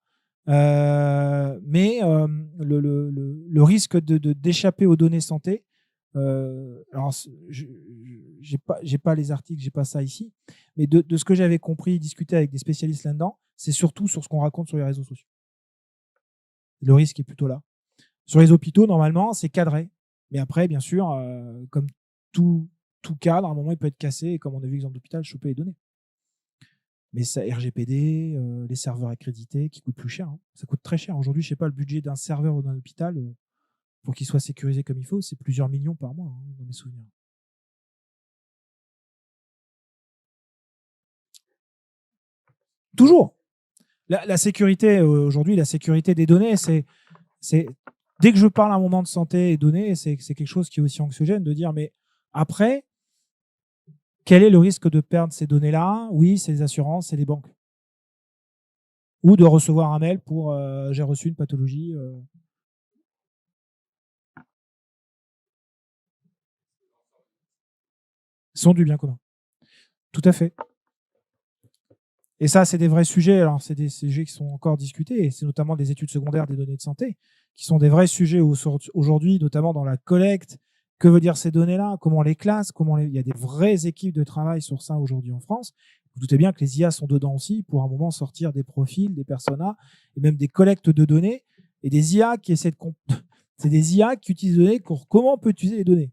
mais le risque d'échapper aux données santé, alors j'ai pas les articles, j'ai pas ça ici, mais de ce que j'avais compris, discuter avec des spécialistes là-dedans, c'est surtout sur ce qu'on raconte sur les réseaux sociaux. Le risque est plutôt là. Sur les hôpitaux, normalement, c'est cadré. Mais après, bien sûr, comme tout cadre, à un moment, il peut être cassé, et comme on a vu l'exemple d'hôpital, choper les données. Mais ça, RGPD, les serveurs accrédités qui coûtent plus cher. Hein. Ça coûte très cher. Aujourd'hui, je ne sais pas, le budget d'un serveur ou d'un hôpital, pour qu'il soit sécurisé comme il faut, c'est plusieurs millions par mois, dans mes souvenirs. Toujours. La sécurité, aujourd'hui, la sécurité des données, c'est c'est dès que je parle à un moment de santé et données, c'est quelque chose qui est aussi anxiogène de dire, mais après, quel est le risque de perdre ces données-là? Oui, c'est les assurances, c'est les banques. Ou de recevoir un mail pour j'ai reçu une pathologie. Sont du bien commun. Tout à fait. Et ça, c'est des vrais sujets. Alors, c'est des sujets qui sont encore discutés, et c'est notamment des études secondaires des données de santé, qui sont des vrais sujets aujourd'hui, notamment dans la collecte. Que veut dire ces données-là? Comment on les classe? Il y a des vraies équipes de travail sur ça aujourd'hui en France. Vous doutez bien que les IA sont dedans aussi pour à un moment sortir des profils, des personas, et même des collectes de données, et des IA qui essaient de... C'est des IA qui utilisent les données pour comment on peut utiliser les données.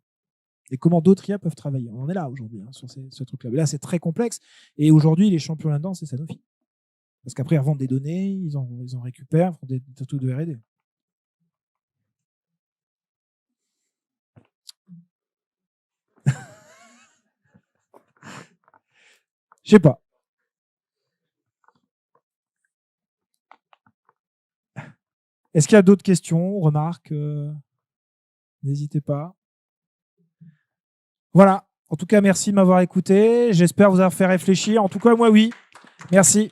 Et comment d'autres IA peuvent travailler. On en est là aujourd'hui sur ce truc-là. Mais là, c'est très complexe. Et aujourd'hui, les champions là-dedans, c'est Sanofi. Parce qu'après, ils revendent des données, ils en récupèrent, font des trucs de R&D. Je sais pas. Est-ce qu'il y a d'autres questions, remarques? N'hésitez pas. Voilà. En tout cas, merci de m'avoir écouté. J'espère vous avoir fait réfléchir. En tout cas, moi, oui. Merci.